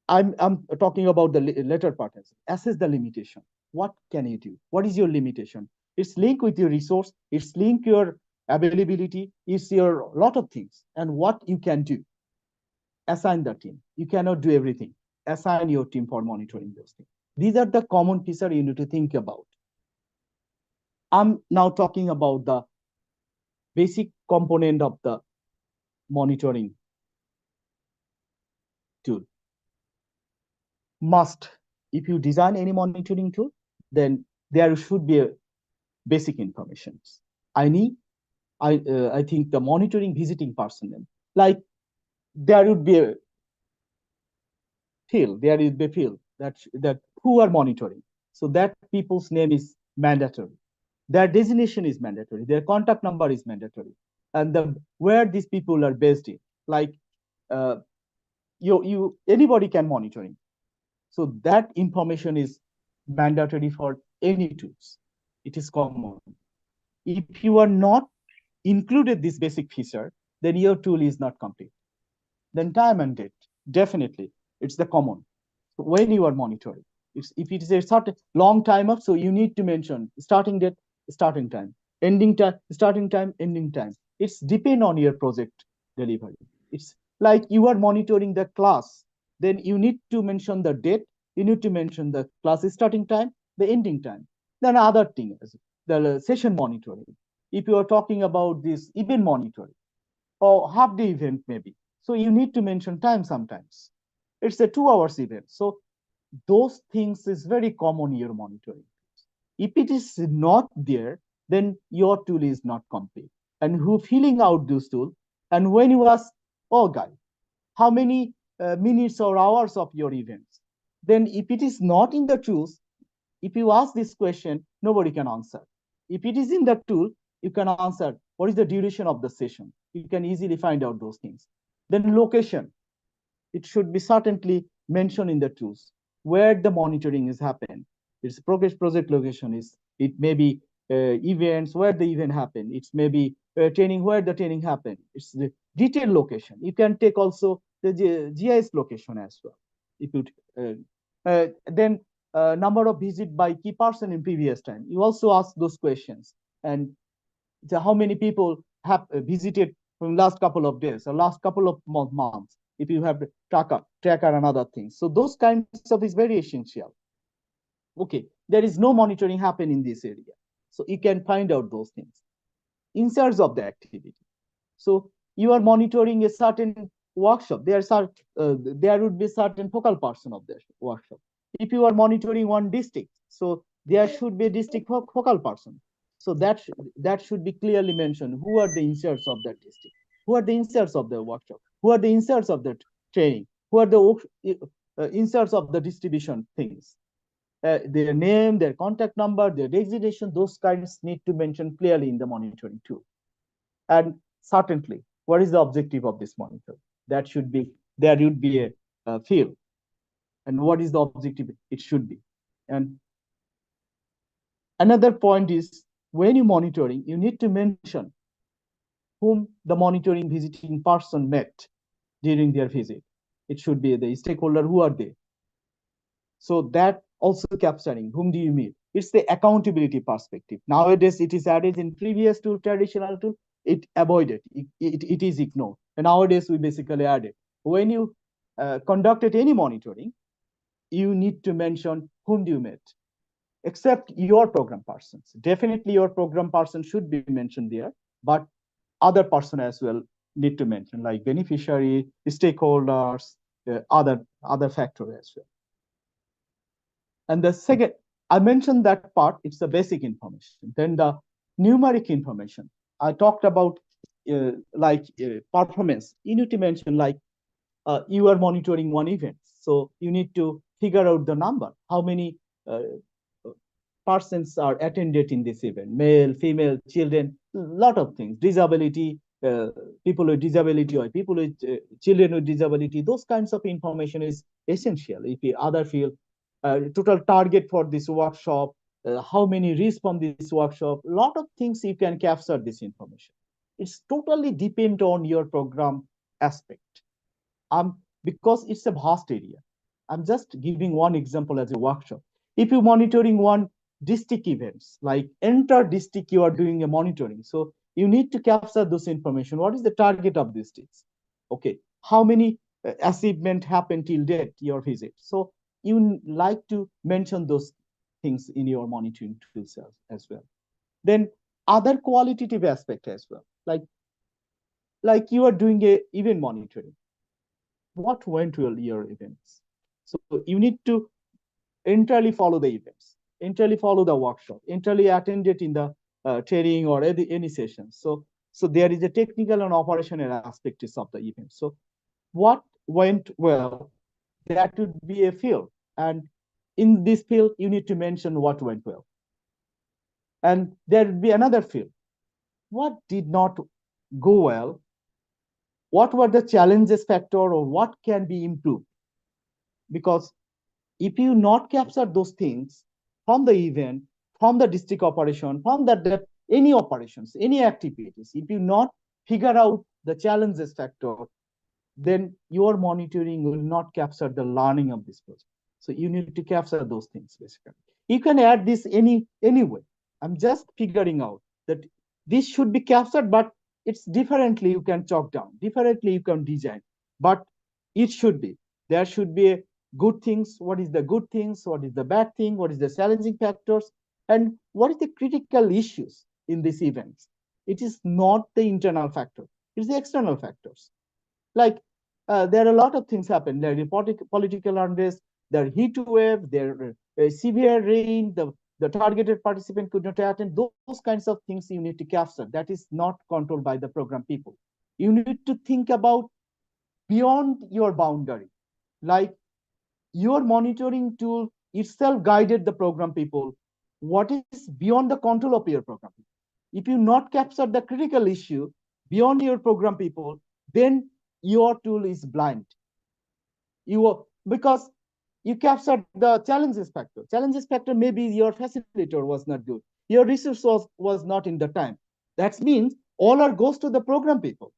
I'm talking about the later part. Assess the limitation. What can you do? What is your limitation? It's linked with your resource. It's linked your availability. It's your lot of things. And what you can do. Assign the team. You cannot do everything. Assign your team for monitoring those things. These are the common pieces you need to think about. I'm now talking about the basic component of the monitoring tool. Must, if you design any monitoring tool, then there should be a basic information. I think the monitoring visiting personnel, like there would be a field, there is a field that who are monitoring. So that people's name is mandatory. Their designation is mandatory. Their contact number is mandatory. And where these people are based in, like anybody can monitoring. So that information is mandatory for any tools. It is common. If you are not included this basic feature, then your tool is not complete. Then time and date, definitely, it's the common. So when you are monitoring, if it is a certain long timer, so you need to mention starting date, starting time, ending time, starting time, ending time. It's depend on your project delivery. It's like you are monitoring the class, then you need to mention the date, you need to mention the class starting time, the ending time. Then other thing is the session monitoring. If you are talking about this event monitoring or half day event maybe, so you need to mention time sometimes. It's a 2 hours event. So those things is very common in your monitoring. If it is not there, then your tool is not complete. And who filling out this tool, and when you ask, oh guy, how many minutes or hours of your events? Then if it is not in the tools, if you ask this question, nobody can answer. If it is in the tool, you can answer what is the duration of the session. You can easily find out those things. Then location, it should be certainly mentioned in the tools where the monitoring is happened. Its progress project location is, it may be events where the event happened. It's maybe training where the training happened. It's the detailed location. You can take also the GIS location as well. If you then number of visit by key person in previous time. You also ask those questions, and how many people have visited from last couple of days or last couple of months. If you have tracker and other things, so those kinds of is very essential. Okay, there is no monitoring happen in this area, so you can find out those things. Insights of the activity. So you are monitoring a certain workshop. There would be certain focal person of the workshop. If you are monitoring one district, so there should be a district focal person. So that should be clearly mentioned. Who are the inserts of that district? Who are the inserts of the workshop? Who are the inserts of the training? Who are the inserts of the distribution things? Their name, their contact number, their designation, those kinds need to mention clearly in the monitoring tool. And certainly, what is the objective of this monitor? That should be, there would be a field. And what is the objective? It should be. And another point is, when you monitoring, you need to mention whom the monitoring visiting person met during their visit. It should be the stakeholder, who are they? So that also capturing whom do you meet. It's the accountability perspective. Nowadays, it is added in previous to traditional tool, it avoided, it is ignored. And nowadays, we basically add it. When you conducted any monitoring, you need to mention whom do you met, except your program persons. Definitely your program person should be mentioned there, but other person as well need to mention, like beneficiary, stakeholders, other factor as well. And the second, I mentioned that part, it's the basic information. Then the numeric information. I talked about performance. You need to mention like you are monitoring one event. So you need to figure out the number, how many persons are attended in this event, male, female, children, lot of things, disability, uh, people with disability or people with children with disability. Those kinds of information is essential. If the other field, total target for this workshop, how many reach from this workshop, a lot of things you can capture this information. It's totally depend on your program aspect. Because it's a vast area. I'm just giving one example as a workshop. If you're monitoring one district events, like entire district you are doing a monitoring, so you need to capture those information. What is the target of districts? Okay, how many achievement happened till date your visit? So you like to mention those things in your monitoring tools as well. Then other qualitative aspect as well, like you are doing a event monitoring. What went well your events? So you need to entirely follow the events, entirely follow the workshop, entirely attend it in the training or any session. So there is a technical and operational aspects of the event. So what went well, that would be a field. And in this field, you need to mention what went well. And there would be another field. What did not go well? What were the challenges factor or what can be improved? Because if you not capture those things from the event, from the district operation, from that any operations, any activities, if you not figure out the challenges factor, then your monitoring will not capture the learning of this project. So you need to capture those things basically. You can add this any way. I'm just figuring out that this should be captured, but it's differently you can chalk down, differently you can design, but it should be. There should be a good things. What is the good things? What is the bad thing? What is the challenging factors? And what is the critical issues in these events? It is not the internal factor. It's the external factors. Like there are a lot of things happen. There is political unrest, there heat wave, there severe rain, the targeted participant could not attend. Those kinds of things you need to capture. That is not controlled by the program people. You need to think about beyond your boundary. Like your monitoring tool itself guided the program people. What is beyond the control of your program people? If you not capture the critical issue beyond your program people, then your tool is blind. Because you captured the challenges factor. Challenges factor, maybe your facilitator was not good, your resource was not in the time. That means all are goes to the program people.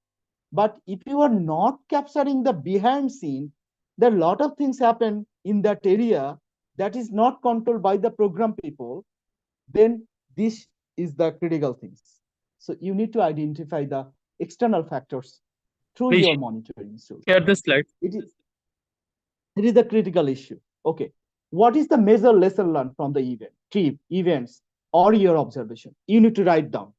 But if you are not capturing the behind scene, there are a lot of things happen in that area that is not controlled by the program people, then this is the critical things. So you need to identify the external factors through Please your monitoring tools. share this slide. It is the critical issue. Okay. What is the major lesson learned from the event, trip, events, or your observation? You need to write down.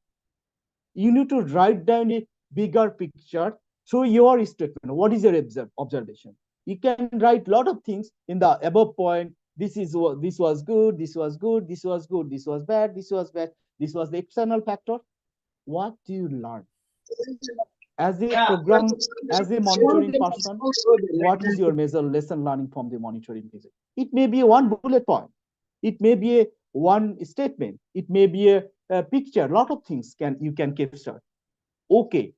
You need to write down a bigger picture through your statement. What is your observation? You can write a lot of things in the above point. This was good, this was good, this was good, this was bad, this was bad, this was the external factor. What do you learn? As a program, as a monitoring person, what is your major lesson learning from the monitoring visit? It may be one bullet point. It may be a one statement. It may be a picture. A lot of things you can capture. Okay,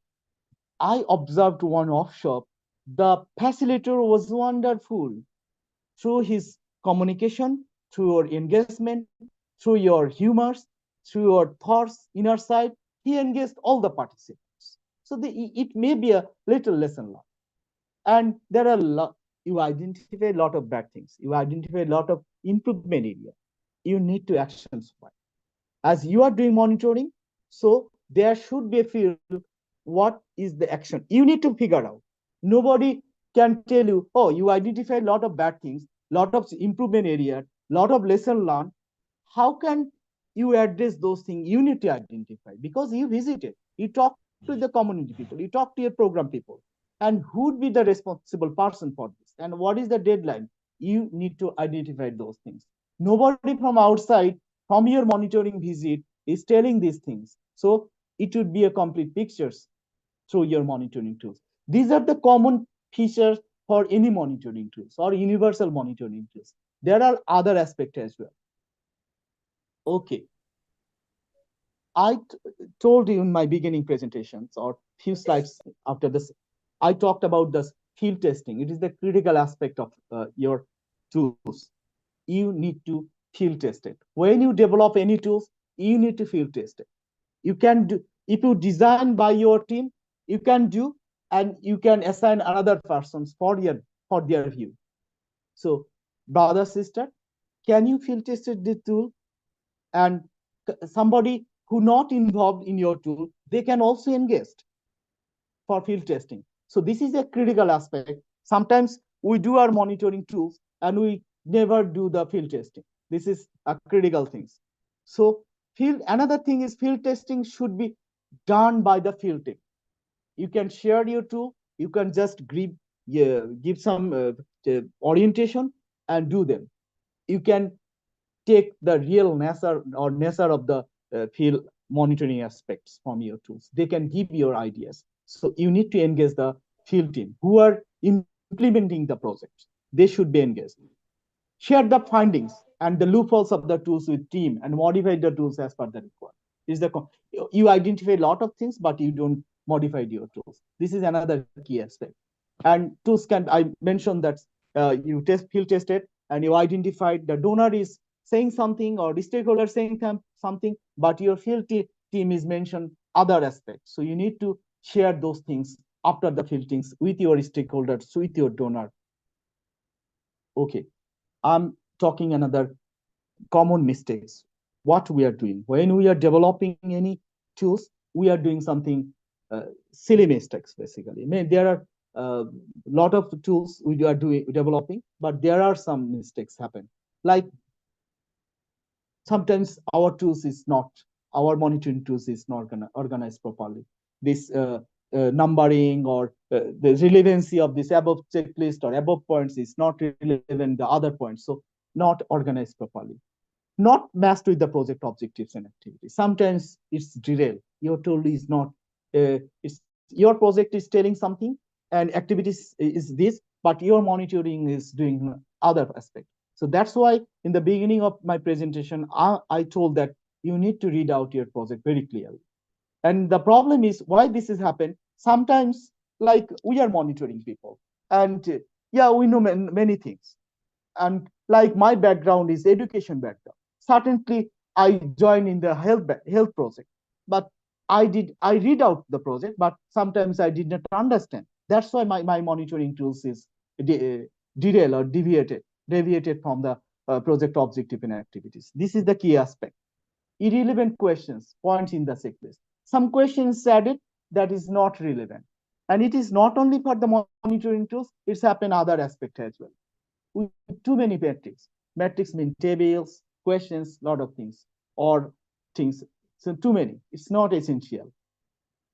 I observed one workshop. The facilitator was wonderful through his communication, through your engagement, through your humors, through your thoughts, inner side. He engaged all the participants. So it may be a little lesson learned. And there are you identify a lot of bad things. You identify a lot of improvement area. You need to action spot. As you are doing monitoring, so there should be a field. What is the action? You need to figure out. Nobody can tell you, oh, you identify a lot of bad things, lot of improvement area, lot of lesson learned. How can you address those things? You need to identify because you visited, you talk to the community people, you talk to your program people, and who would be the responsible person for this, and what is the deadline? You need to identify those things. Nobody from outside, from your monitoring visit, is telling these things. So it would be a complete pictures through your monitoring tools. These are the common features for any monitoring tools or universal monitoring tools. There are other aspects as well. Okay. I told you in my beginning presentations or few slides after this, I talked about this field testing. It is the critical aspect of your tools. You need to field test it. When you develop any tools, you need to field test it. You can do, if you design by your team, you can do, and you can assign another persons for their view. So, brother, sister, can you field test the tool? And somebody who not involved in your tool, they can also engage for field testing. So this is a critical aspect. Sometimes we do our monitoring tools and we never do the field testing. This is a critical thing. So another thing is field testing should be done by the field team. You can share your tool. You can just give some orientation and do them. You can take the real nature of the field monitoring aspects from your tools. They can give your ideas. So you need to engage the field team who are implementing the project. They should be engaged. Share the findings and the loopholes of the tools with team and modify the tools as per the requirement. Is the you identify a lot of things, but you don't modify your tools. This is another key aspect. And tools can, I mentioned that you field tested and you identified the donor is saying something or the stakeholder saying something, but your field team is mentioned other aspects. So you need to share those things after the field teams with your stakeholders, with your donor. Okay, I'm talking another common mistakes. What we are doing when we are developing any tools, we are doing something silly mistakes basically. I mean, there are a lot of tools we are developing, but there are some mistakes happen. Like sometimes our tools is not, our monitoring tools is not gonna organize properly. This numbering or the relevancy of this above checklist or above points is not relevant the other points, so not organized properly, not matched with the project objectives and activities. Sometimes it's derail. Your tool is not, it's your project is telling something and activities is this, but your monitoring is doing other aspect. So that's why in the beginning of my presentation, I told that you need to read out your project very clearly. And the problem is why this has happened. Sometimes, like we are monitoring people, and yeah, we know many things, and like my background is education background. Certainly, I joined in the health project, but I read out the project, but sometimes I did not understand. That's why my monitoring tools is derail or deviated from the project objective and activities. This is the key aspect. Irrelevant questions, points in the checklist. Some questions added that is not relevant. And it is not only for the monitoring tools, it's happened other aspect as well. With too many metrics. Metrics mean tables, questions, lot of things, or things. So too many. It's not essential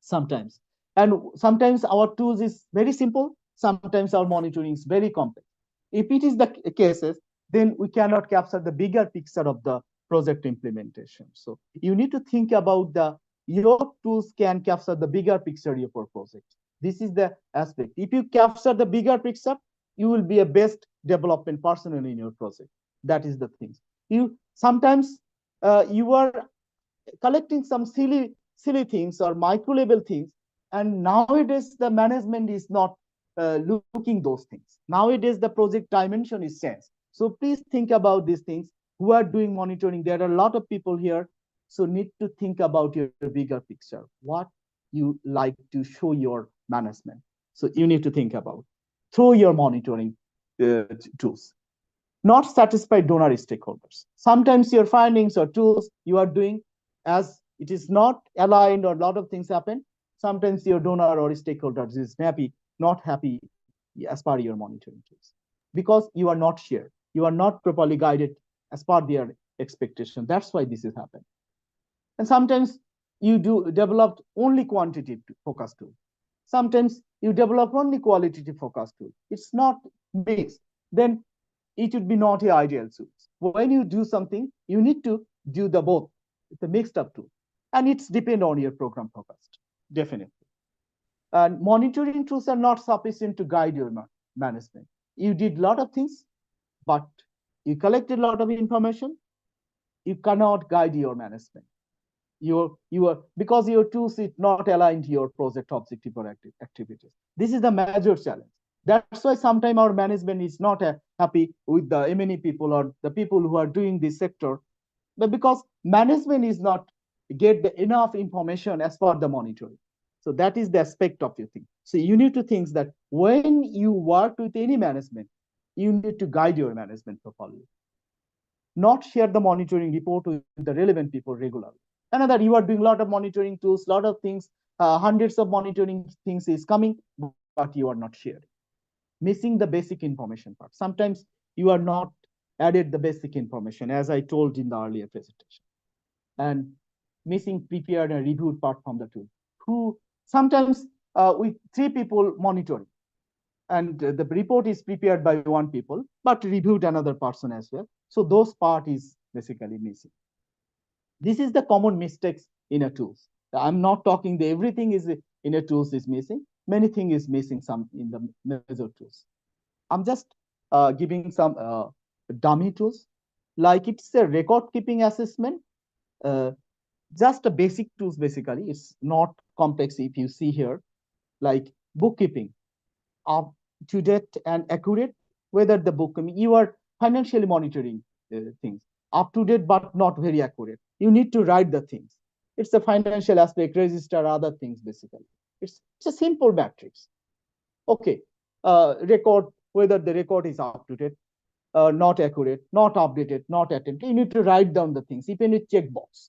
sometimes. And sometimes our tools is very simple. Sometimes our monitoring is very complex. If it is the cases, then we cannot capture the bigger picture of the project implementation. So you need to think about your tools can capture the bigger picture of your project. This is the aspect. If you capture the bigger picture, you will be a best development person in your project. That is the thing. You sometimes you are collecting some silly things or micro level things, and nowadays the management is not looking those things. Nowadays the project dimension is changed. So please think about these things. Who are doing monitoring, there are a lot of people here, so need to think about your bigger picture, what you like to show your management. So you need to think about through your monitoring tools. Not satisfied donor stakeholders. Sometimes your findings or tools you are doing as it is not aligned or a lot of things happen. Sometimes your donor or stakeholders is not happy as per your monitoring tools because you are not shared. You are not properly guided as per their expectation. That's why this has happened. And sometimes you do developed only quantitative focus tool. Sometimes you develop only qualitative focus tool. It's not mixed. Then it would be not the ideal tool. When you do something, you need to do the both. It's a mixed up tool. And it's depend on your program focused, definitely. And monitoring tools are not sufficient to guide your management. You did a lot of things, but you collected a lot of information. You cannot guide your management. You are because your tools is not aligned to your project objective or activities. This is the major challenge. That's why sometimes our management is not happy with the M&E people or the people who are doing this sector, but because management is not get enough information as per the monitoring. So that is the aspect of your thing. So you need to think that when you work with any management, you need to guide your management properly, not share the monitoring report with the relevant people regularly. Another, you are doing a lot of monitoring tools, lot of things, hundreds of monitoring things is coming, but you are not sharing, missing the basic information part. Sometimes you are not added the basic information, as I told in the earlier presentation, and missing prepared and reviewed part from the tool. Who sometimes with three people monitoring, and the report is prepared by one people, but reviewed another person as well. So those part is basically missing. This is the common mistakes in a tools. I'm not talking the everything is in a tools is missing. Many things is missing some in the major tools. I'm just giving some dummy tools, like it's a record keeping assessment, uh, just a basic tools basically. It's not complex if you see here, like bookkeeping, up to date and accurate, whether the book, I mean, you are financially monitoring things, up to date but not very accurate. You need to write the things. It's a financial aspect, register other things basically. It's a simple matrix. Okay, record, whether the record is up to date, not accurate, not updated, not attempted. You need to write down the things, even with checkbox.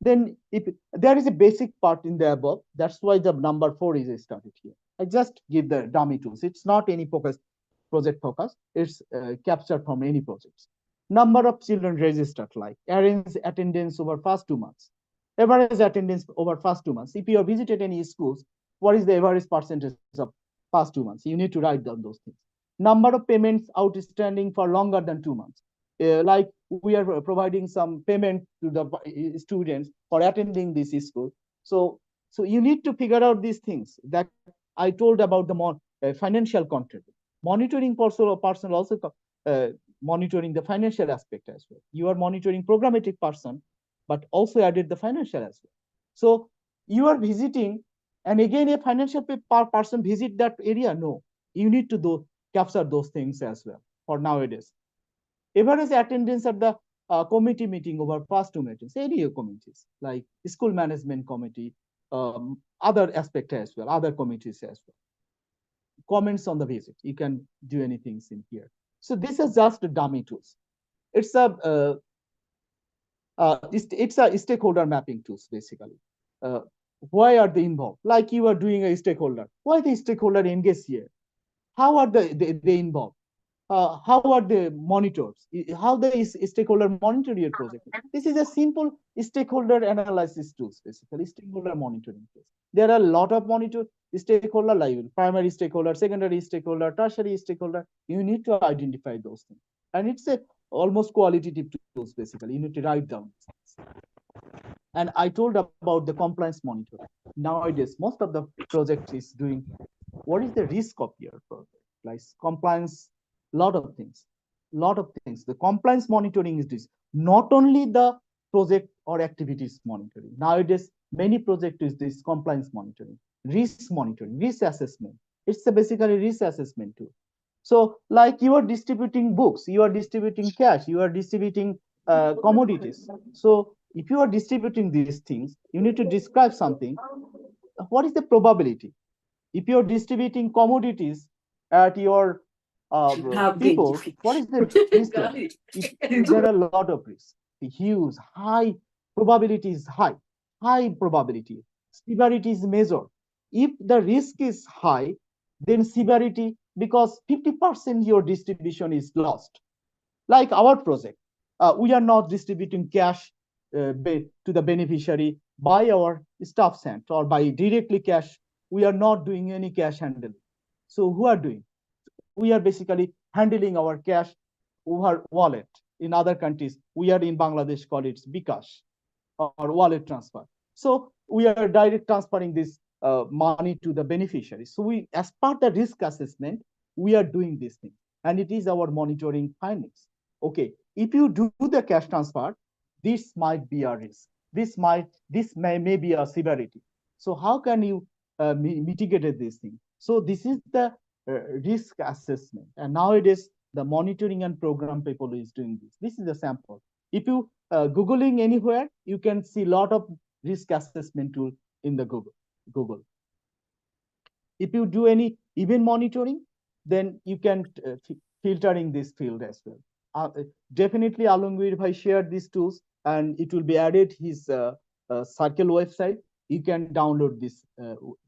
Then if there is a basic part in the above, that's why the number 4 is started here. I just give the dummy tools. It's not any focus, project focus. It's captured from any projects. Number of children registered, like average attendance over first 2 months. Average attendance over first 2 months. If you have visited any schools, what is the average percentage of past 2 months? You need to write down those things. Number of payments outstanding for longer than 2 months. Like we are providing some payment to the students for attending this school. So you need to figure out these things that I told about the financial control. Monitoring person also monitoring the financial aspect as well. You are monitoring programmatic person, but also added the financial as well. So you are visiting, and again a financial person visit that area. No, you need to capture those things as well for nowadays. Average attendance at the committee meeting over past 2 meetings, area committees like school management committee, other aspect as well, other committees as well. Comments on the visit, you can do anything in here. So this is just a dummy tools. It's a stakeholder mapping tools basically. Uh, why are they involved? Like you are doing a stakeholder. Why the stakeholder engaged here? How are they involved? How are the monitors? How the stakeholder monitor your project? This is a simple stakeholder analysis tools, basically stakeholder monitoring tools. There are a lot of monitor stakeholder, like primary stakeholder, secondary stakeholder, tertiary stakeholder. You need to identify those things, and it's a almost qualitative tools basically. You need to write down. And I told about the compliance monitoring. Nowadays, most of the project is doing what is the risk of your project, like compliance, lot of things. The compliance monitoring is this, not only the project or activities monitoring. Nowadays, many project is this compliance monitoring, risk assessment. It's a basically risk assessment too. So like you are distributing books, you are distributing cash, you are distributing commodities. So if you are distributing these things, you need to describe something. What is the probability? If you're distributing commodities at your people, what is the risk level? There are a lot of risks. The huge, high probability is high probability. Severity is measured. If the risk is high, then severity, because 50% your distribution is lost. Like our project, we are not distributing cash to the beneficiary by our staff center or by directly cash. We are not doing any cash handling. So who are doing? We are basically handling our cash over wallet. In other countries, we are in Bangladesh, call it bikash or wallet transfer. So we are direct transferring this money to the beneficiary. So we, as part of the risk assessment, we are doing this thing, and it is our monitoring findings. Okay, if you do the cash transfer, this might be a risk. this may be a severity. So how can you mitigate this thing? So this is the risk assessment, and nowadays the monitoring and program people is doing this. This is a sample. If you googling anywhere, you can see a lot of risk assessment tool in the Google. If you do any event monitoring, then you can filtering this field as well. Definitely Alongir Bhai shared these tools, and it will be added his circle website. You can download this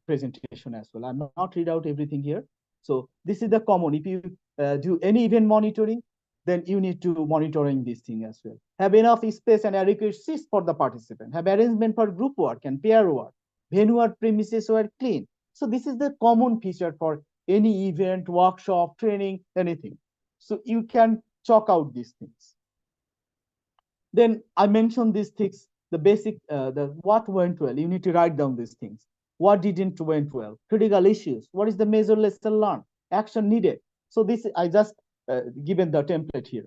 presentation as well. I'm not read out everything here. So this is the common. If you do any event monitoring, then you need to monitoring this thing as well. Have enough space and adequate seats for the participant. Have arrangement for group work and pair work. Venue or premises were clean. So this is the common feature for any event, workshop, training, anything. So you can chalk out these things. Then I mentioned these things, the basic, the what went well. You need to write down these things. What didn't went well? Critical issues. What is the major lesson learned? Action needed. So this I just given the template here.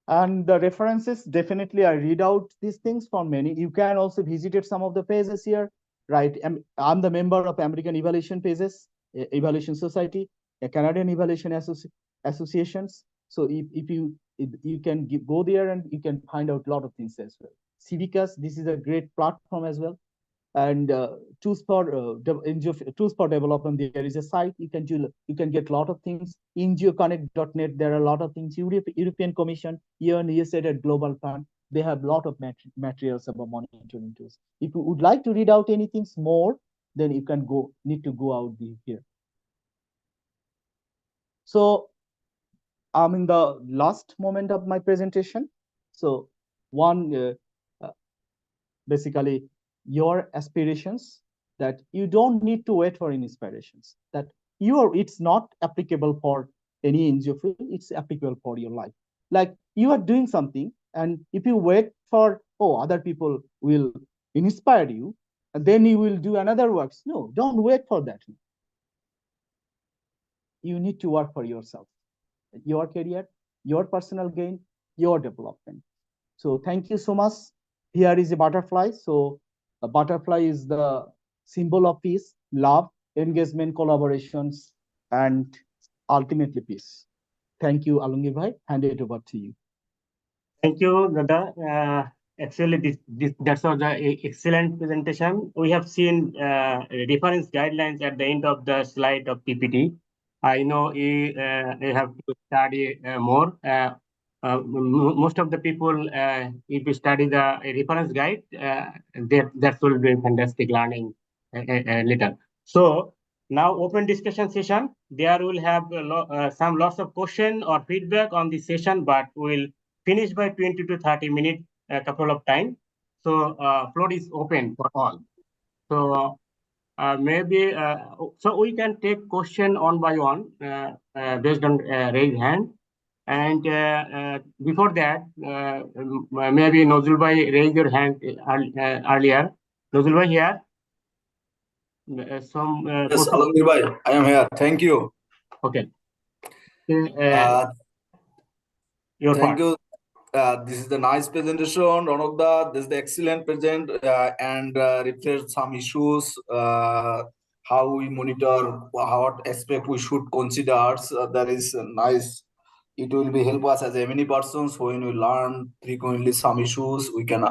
And the references, definitely I read out these things from many. You can also visit some of the pages here, right? I'm the member of American Evaluation Pages, Evaluation Society, a Canadian Evaluation Associations. So if you can go there and you can find out a lot of things as well. Civicus, this is a great platform as well. And tools for development, there is a site you can do. You can get a lot of things. NGOconnect.net, there are a lot of things. European Commission, USAID and Global Fund, they have a lot of materials about monitoring tools. If you would like to read out anything more, then you can need to go out here. So I'm in the last moment of my presentation. So one, basically, your aspirations, that you don't need to wait for inspirations, that it's not applicable for any NGO field, it's applicable for your life. Like you are doing something, and if you wait for, other people will inspire you, and then you will do another works. No, don't wait for that. You need to work for yourself, your career, your personal gain, your development. So thank you so much. Here is a butterfly. So a butterfly is the symbol of peace, love, engagement, collaborations, and ultimately peace. Thank you, Alungir Bhai. Hand it over to you. Thank you, Dada. Actually, that was an excellent presentation. We have seen reference guidelines at the end of the slide of PPT. I know you have to study more. Most of the people, if you study the reference guide, that will be fantastic learning later. So now open discussion session. There will have some lots of question or feedback on the session, but we'll finish by 20 to 30 minutes, a couple of time. So floor is open for all. So maybe so we can take question one by one based on raise hand. And before that, maybe Nozul Bhai raise your hand earlier. Nozul Bhai here. Yes, Alongir Bhai, I am here. Thank you. Okay. Your thank part. You. This is the nice presentation, Ronokda. This is the excellent present and reflects some issues, how we monitor, what aspect we should consider. That is nice. It will be help us as many persons when we learn frequently some issues. We can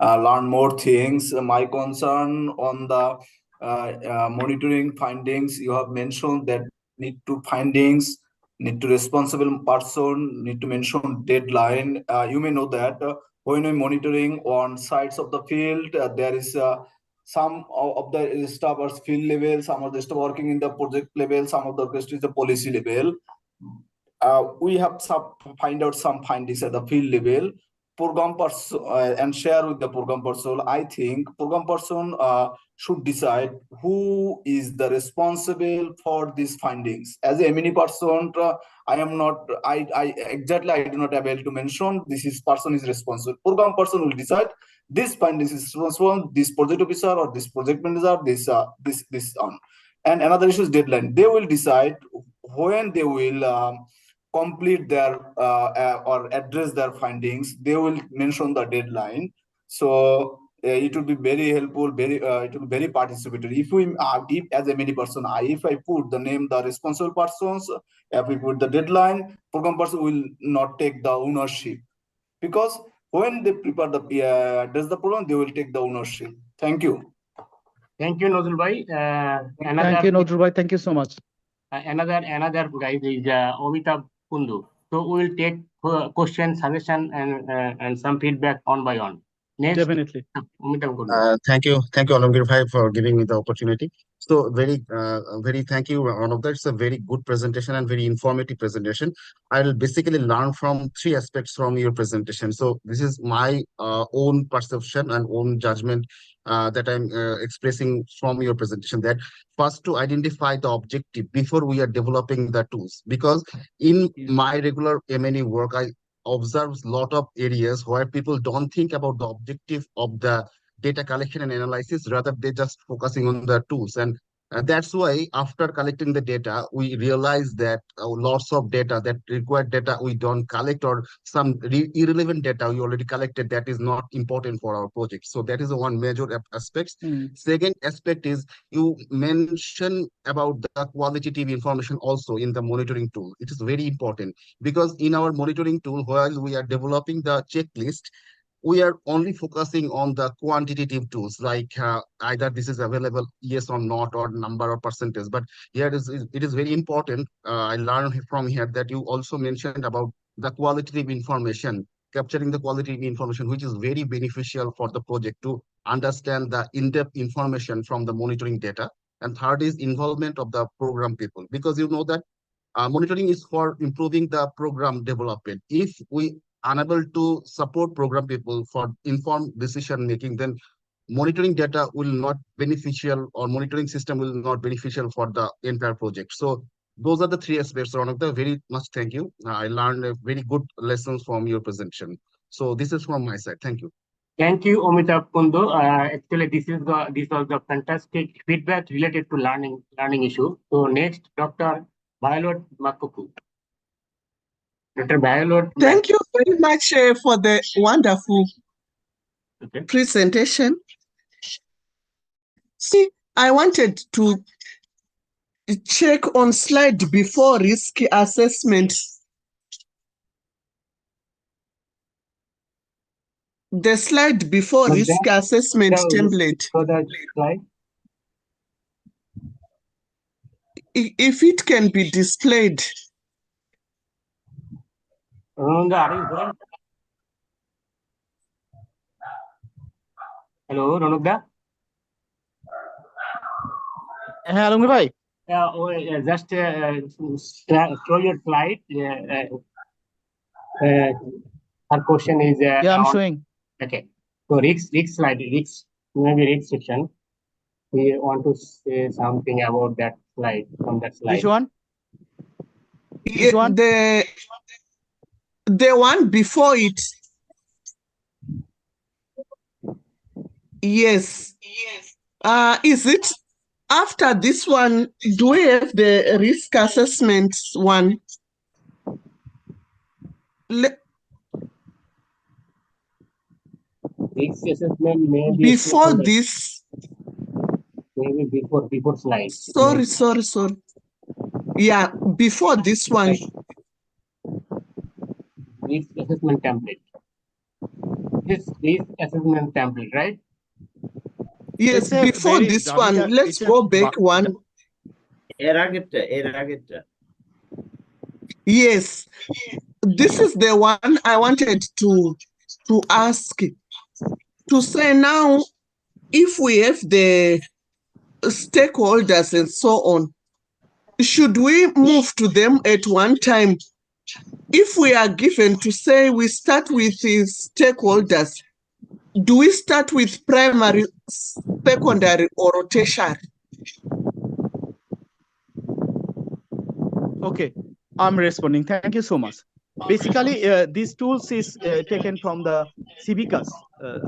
learn more things. My concern on the monitoring findings, you have mentioned that need to findings, need to responsible person, need to mention deadline. You may know that when we're monitoring on sides of the field, there is some of the staff are field level, some of the staff working in the project level, some of the rest is the policy level. We have find out some findings at the field level. Program person and share with the program person. I think program person should decide who is the responsible for these findings. As a mini person, I am not. I exactly I do not able to mention this is person is responsible. Program person will decide this findings is responsible. This project officer or this project manager. This on. And another issue is deadline. They will decide when they will complete their or address their findings, they will mention the deadline. So it will be very helpful, it will be very participatory. If as a many person, if I put the name, the responsible persons, if we put the deadline, program person will not take the ownership, because when they prepare the address the program, they will take the ownership. Thank you. Thank you, Nozul Bhai. Thank you, Nodru bhai. Thank you so much. Another guy is Amitabh Kundu. So we will take question, suggestion, and some feedback on by on. Next, Definitely. Amitabh Kundu. Thank you, Alamgir Bhai, for giving me the opportunity. So very thank you, one of that. It's a very good presentation and very informative presentation. I'll basically learn from three aspects from your presentation. So this is my own perception and own judgment that I'm expressing from your presentation. That first, to identify the objective before we are developing the tools, because in my regular M&E work, I observes a lot of areas where people don't think about the objective of the data collection and analysis, rather they just focusing on the tools. And that's why after collecting the data, we realize that lots of data, that required data we don't collect, or some irrelevant data we already collected that is not important for our project. So that is the one major aspect. Second aspect is you mention about the qualitative information also in the monitoring tool. It is very important, because in our monitoring tool, while we are developing the checklist, we are only focusing on the quantitative tools, like either this is available, yes or not, or number or percentage. But here it is very important. I learned from here that you also mentioned about the qualitative information, capturing the qualitative information, which is very beneficial for the project to understand the in-depth information from the monitoring data. And third is involvement of the program people, because you know that monitoring is for improving the program development. If we unable to support program people for informed decision making, then monitoring data will not beneficial, or monitoring system will not beneficial for the entire project. So those are the three aspects. One of the very much thank you. I learned a very good lessons from your presentation. So this is from my side. Thank you. Thank you, Amitabh Kundu. Actually, this was the fantastic feedback related to learning issue. So next, Dr. Violet Makuku. Dr. Violet. Thank you very much for the wonderful presentation. See, I wanted to check on slide before risk assessment. The slide before risk assessment template. For that slide. If it can be displayed. Hello, Ronugda. Alongir bhai. Just show your slide. Her question is. Yeah, I'm showing. Okay. So risk slide, maybe risk section. We want to say something about that slide, from that slide. Which one? Which one? The one before it. Yes. Is it after this one? Do we have the risk assessment one? Risk assessment maybe before this. Maybe before slide. Sorry. Yeah, before this one. Risk assessment template. This risk assessment template, right? Yes, before this one. Let's go back one. Yes, this is the one I wanted to ask, to say now, if we have the stakeholders and so on, should we move to them at one time? If we are given to say we start with the stakeholders, do we start with primary, secondary, or tertiary? Okay, I'm responding. Thank you so much. Basically, these tools is taken from the Civicus.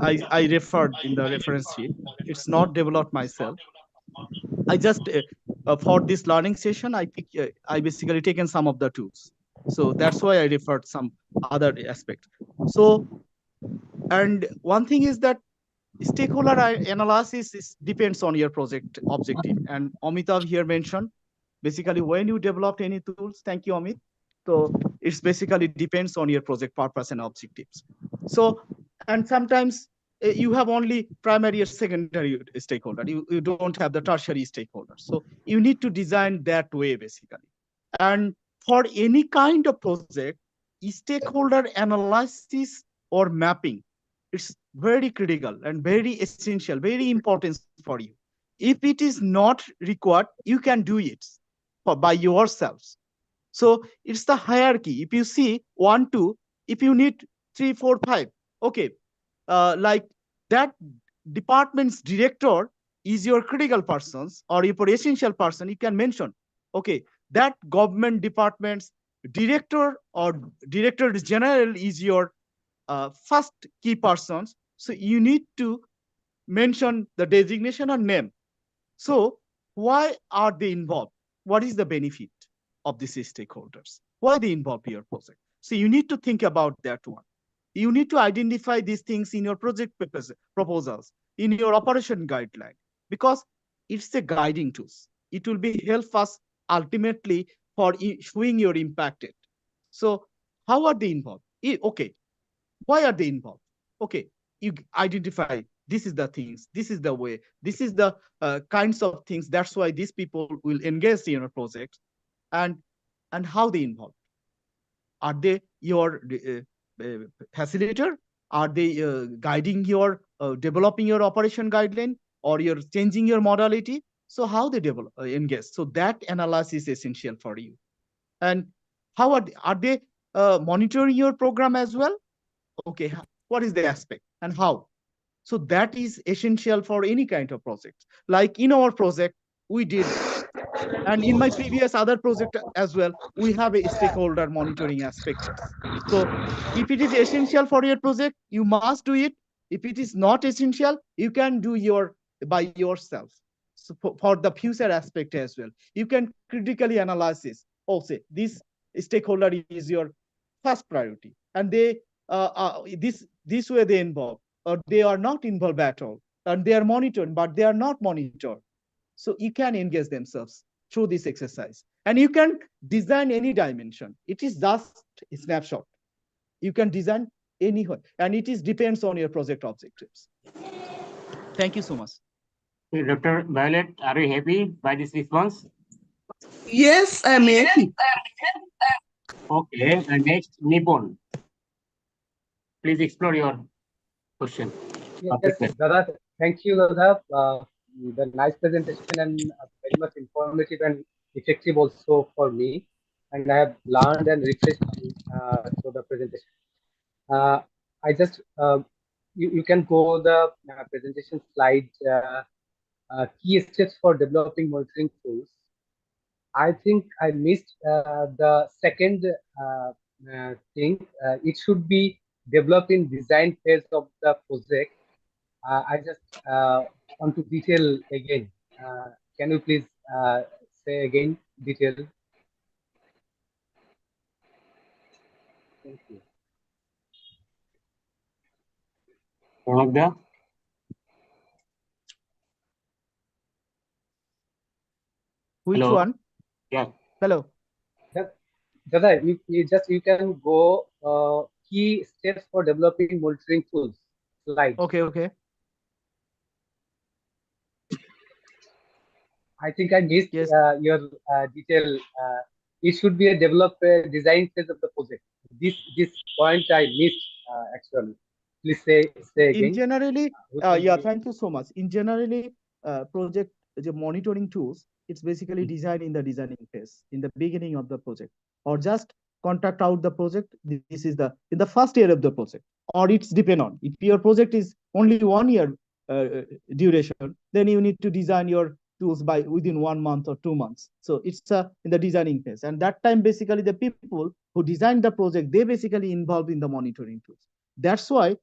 I referred in the reference sheet. It's not developed myself. I just for this learning session, I basically taken some of the tools. So that's why I referred some other aspect. So, and one thing is that stakeholder analysis depends on your project objective. And Amitav here mentioned, basically when you developed any tools, thank you, Amit. So it's basically depends on your project purpose and objectives. So, and sometimes you have only primary or secondary stakeholder. You don't have the tertiary stakeholder. So you need to design that way, basically. And for any kind of project, stakeholder analysis or mapping, it's very critical and very essential, very important for you. If it is not required, you can do it by yourselves. So it's the hierarchy. If you see 1, 2, if you need 3, 4, 5, okay, like that department's director is your critical persons or your essential person, you can mention, okay, that government department's director or director general is your first key persons. So you need to mention the designation or name. So why are they involved? What is the benefit of these stakeholders? Why they involve your project? So you need to think about that one. You need to identify these things in your project proposals, in your operation guideline, because it's a guiding tool. It will be help us ultimately for showing your impacted. So how are they involved? Okay, why are they involved? Okay, you identify this is the things, this is the way, this is the kinds of things. That's why these people will engage in your project. And how they involve? Are they your facilitator? Are they guiding your developing your operation guideline, or you're changing your modality? So how they develop engage? So that analysis is essential for you. And how are they monitoring your program as well? Okay, what is the aspect and how? So that is essential for any kind of project. Like in our project, we did, and in my previous other project as well, we have a stakeholder monitoring aspect. So if it is essential for your project, you must do it. If it is not essential, you can do your by yourself. So for the future aspect as well, you can critically analyze this. Oh, say this stakeholder is your first priority, and they this way they involve, or they are not involved at all, and they are monitored, but they are not monitored. So you can engage themselves through this exercise, and you can design any dimension. It is just a snapshot. You can design anywhere, and it is depends on your project objectives. Thank you so much. Dr. Violet, are you happy by this response? Yes, I'm happy. Okay, and next, Nipon. Please explore your question. Yes, Dada, thank you, Dada. The nice presentation and very much informative and effective also for me. And I have learned and refreshed through the presentation. I just, you can go the presentation slide, key steps for developing monitoring tools. I think I missed the second thing. It should be developing design phase of the project. I just want to detail again. Can you please say again detail? Thank you. One of the Which Hello. one? Yeah. Hello. Dada, you can go key steps for developing monitoring tools slide. Okay. I think I missed Yes. your detail. It should be a design phase of the project. This point I missed actually. Please say In again. generally, Yeah, thank you so much. In generally, project the monitoring tools, it's basically designed in the designing phase, in the beginning of the project, or just contract out the project. This is the in the first year of the project, or it's depend on. If your project is only 1 year duration, then you need to design your tools by within 1 month or 2 months. So it's in the designing phase, and that time basically the people who designed the project, they basically involved in the monitoring tools. That's why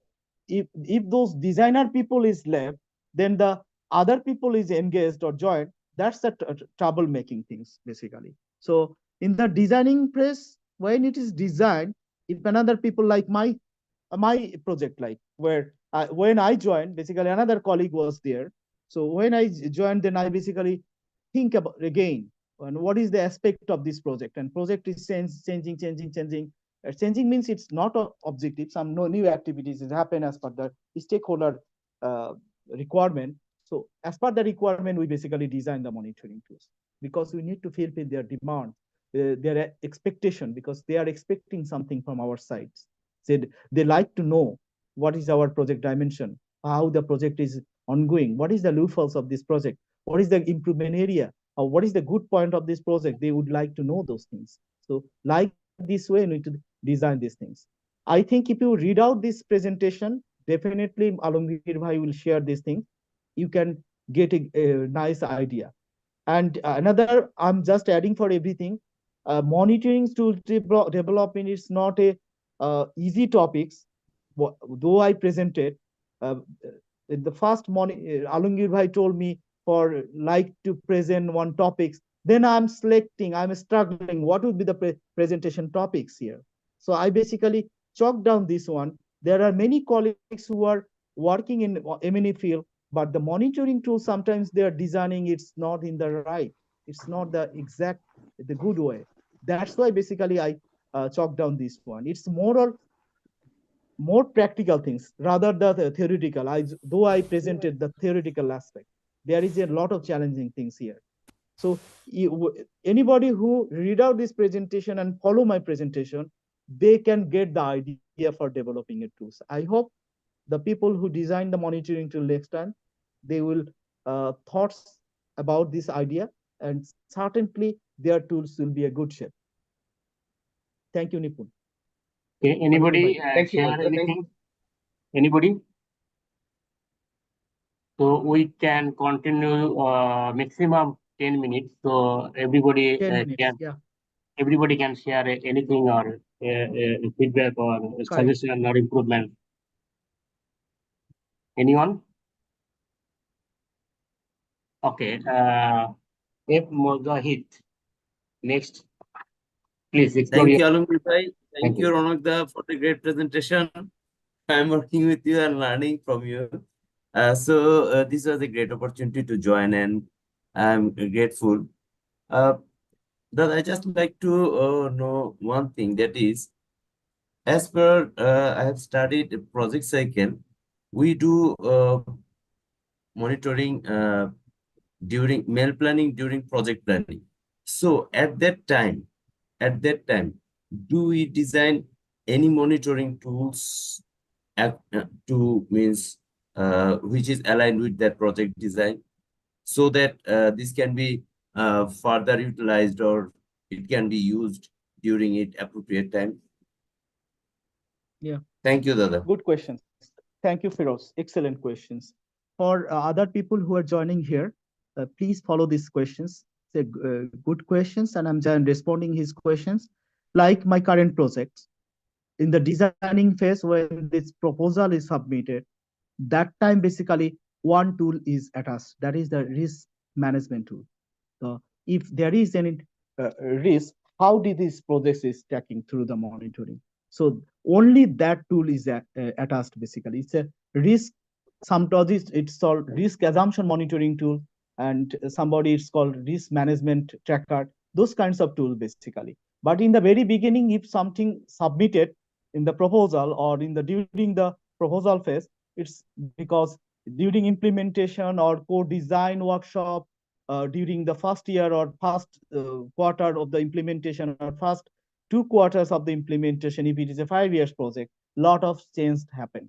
if those designer people is left, then the other people is engaged or joined. That's the trouble making things basically. So in the designing phase, when it is designed, if another people like my project, like when I joined, basically another colleague was there. So when I joined, then I basically think about again, and what is the aspect of this project, and project is changing. Changing means it's not a objective. Some no new activities is happen as per the stakeholder uh, requirement. So as per the requirement, we basically design the monitoring tools because we need to fulfill their demand, their expectation, because they are expecting something from our sides. Said they like to know what is our project dimension, how the project is ongoing, what is the loopholes of this project, what is the improvement area, or what is the good point of this project. They would like to know those things. So like this way, we need to design these things. I think if you read out this presentation, definitely Alamgir Bhai will share these things. You can get a nice idea. And another, I'm just adding for everything. Monitoring tool development is not a easy topics. Though I presented, uh, the first morning, Alungir Bhai told me for like to present one topics. Then I'm selecting, I'm struggling. What would be the presentation topics here? So I basically chalk down this one. There are many colleagues who are working in M&E field, but the monitoring tool sometimes they are designing it's not in the right, it's not the exact, the good way. That's why basically I chalk down this one. It's more practical things rather than the theoretical. Though I presented the theoretical aspect, there is a lot of challenging things here. So anybody who read out this presentation and follow my presentation, they can get the idea for developing a tools. I hope the people who design the monitoring tool next time, they will thoughts about this idea, and certainly their tools will be a good shape. Thank you, Nipun. Okay, anybody Thank you. share anything? Anybody? So we can continue maximum 10 minutes. So everybody 10 minutes, can yeah, everybody can share anything or feedback or correct. suggestion or improvement. Anyone? Okay. If Mozahit, next, please explore Thank your. you, Alumni. Thank Thank you, you. Ronakda, for the great presentation. I'm working with you and learning from you. This was a great opportunity to join, and I'm grateful. Uh, that I just like to know one thing, that is, as per I have studied a project cycle, we do monitoring during mail planning, during project planning. So at that time, do we design any monitoring tools to means which is aligned with that project design, so that this can be further utilized, or it can be used during it appropriate time? Yeah. Thank you, Dada. Good questions. Thank you, Feroz. Excellent questions. For other people who are joining here, please follow these questions. They're good questions, and I'm just responding his questions. Like my current project, in the designing phase, when this proposal is submitted, that time basically one tool is attached. That is the risk management tool. So if there is any risk, how did this process is tracking through the monitoring? So only that tool is attached basically. It's a risk, some projects it's called risk assumption monitoring tool, and somebody it's called risk management tracker, those kinds of tools basically. But in the very beginning, if something submitted in the proposal or in the during the proposal phase, it's because during implementation or co-design workshop, during the first year or first quarter of the implementation, or first 2 quarters of the implementation, if it is a 5 years project, lot of change happen.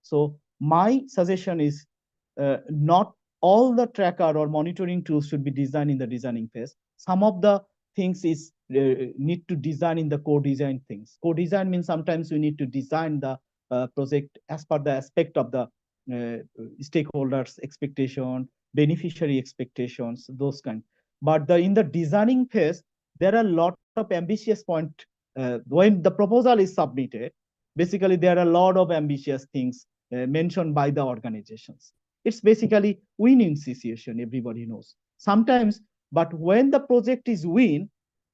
So my suggestion is not all the tracker or monitoring tools should be designed in the designing phase. Some of the things is need to design in the co-design things. Co-design means sometimes we need to design the project as per the aspect of the stakeholders expectation, beneficiary expectations, those kind. But in the designing phase, there are a lot of ambitious point. When the proposal is submitted, basically there are a lot of ambitious things mentioned by the organizations. It's basically win-win situation, everybody knows. Sometimes, but when the project is win,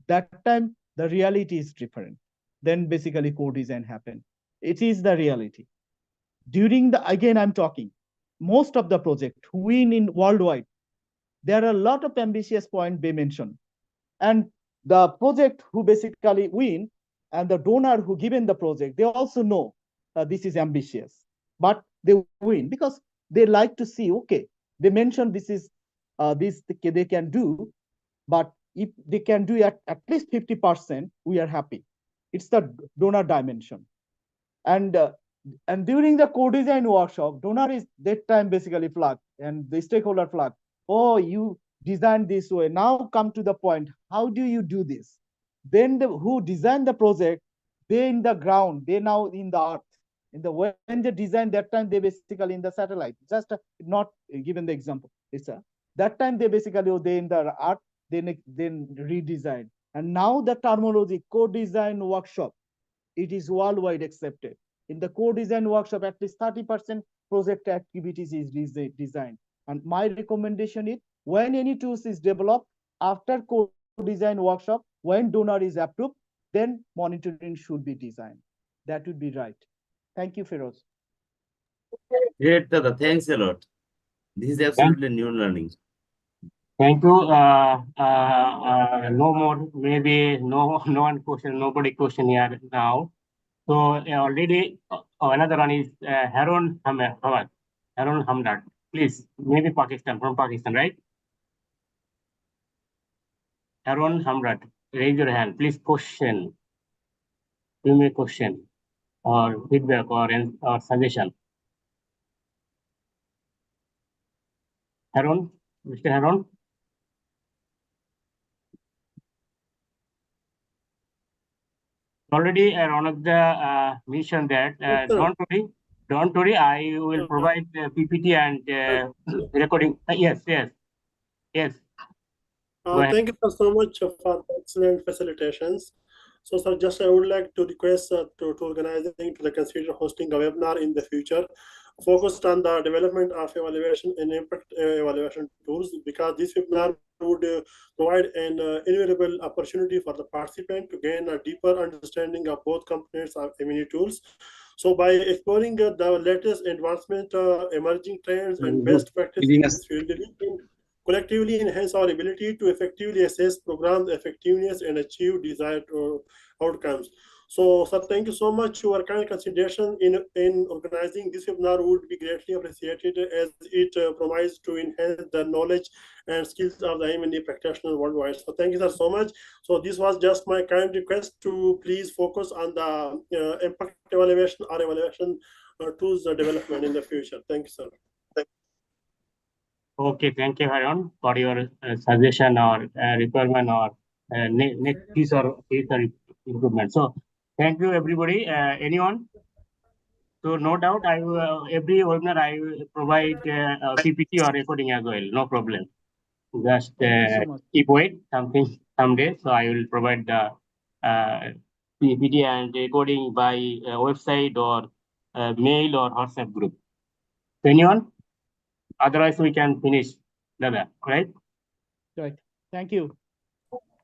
that time The reality is different. Then basically co-design happened. It is the reality. During the, again, I'm talking, most of the project win in worldwide, there are a lot of ambitious point they mentioned. And the project who basically win and the donor who given the project, they also know this is ambitious, but they win because they like to see, okay, they mentioned this is this they can do, but if they can do at least 50%, we are happy. It's the donor dimension. And during the co-design workshop, donor is that time basically flag and the stakeholder flag. Oh, you designed this way. Now come to the point. How do you do this? Then who designed the project, they in the ground, they now in the earth. In the when they design that time, they basically in the satellite. Just not given the example. It's that time they basically they in the earth, then redesign. And now the terminology co-design workshop, it is worldwide accepted. In the co-design workshop, at least 30% project activities is designed. And my recommendation is when any tools is developed after co-design workshop, when donor is approved, then monitoring should be designed. That would be right. Thank you, Feroz. Great, Dada. Thanks a lot. This is absolutely new learning. Thank you. No more, maybe no one question, nobody question here now. So already another one is Harun Hamad. Harun Hamdard. Please, maybe Pakistan, from Pakistan, right? Harun Hamdard, raise your hand. Please question. Give me a question or feedback or suggestion. Harun, Mr. Harun. Already one of the mentioned that don't worry, I will provide PPT and recording. Yes. Thank you so much for excellent facilitations. So, sir, just I would like to request to organizing to consider hosting a webinar in the future focused on the development of evaluation and impact evaluation tools, because this webinar would provide an invaluable opportunity for the participant to gain a deeper understanding of both components of MEL tools. So by exploring the latest advancement, emerging trends and best practices, we will collectively enhance our ability to effectively assess programs' effectiveness and achieve desired outcomes. So, sir, thank you so much. Your kind consideration in organizing this webinar would be greatly appreciated, as it promises to enhance the knowledge and skills of the M&E practitioners worldwide. So thank you, sir, so much. So this was just my kind request to please focus on the impact evaluation or evaluation tools development in the future. Thank you, sir. Okay, thank you, Harun, for your suggestion or requirement or next piece or improvement. So, thank you, everybody. Anyone? So, no doubt, I will, every webinar I will provide PPT or recording as well. No problem. Just keep wait someday. So, I will provide the PPT and recording by website or mail or WhatsApp group. Anyone? Otherwise, we can finish, Dada, right? Right. Thank you.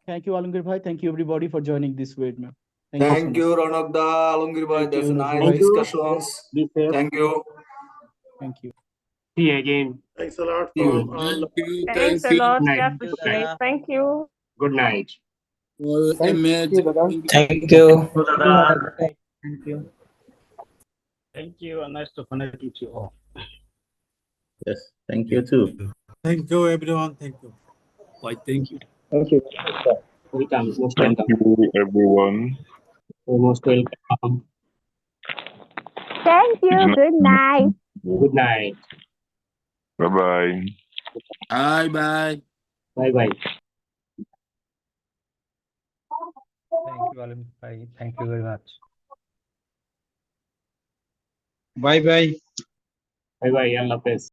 Thank you, Alangir Bhai. Thank you, everybody, for joining this webinar. Thank you, Ronakda, Alangir Bhai. That's a nice discussions. Thank you. Thank you. See you again. Thanks a lot. Thanks a lot. We appreciate. Thank you. Good night. Thank you. Thank you. Thank you. Thank you. Nice to connect with you all. Yes, thank you too. Thank you, everyone. Thank you. Why, thank you. Thank you. Welcome. Most Thank welcome. you, everyone. Most welcome. Thank you. Good night. Good night. Bye-bye. Bye-bye. Bye-bye. Thank you, Alim Bhai. Thank you very much. Bye-bye. Bye-bye. Allah Hafiz.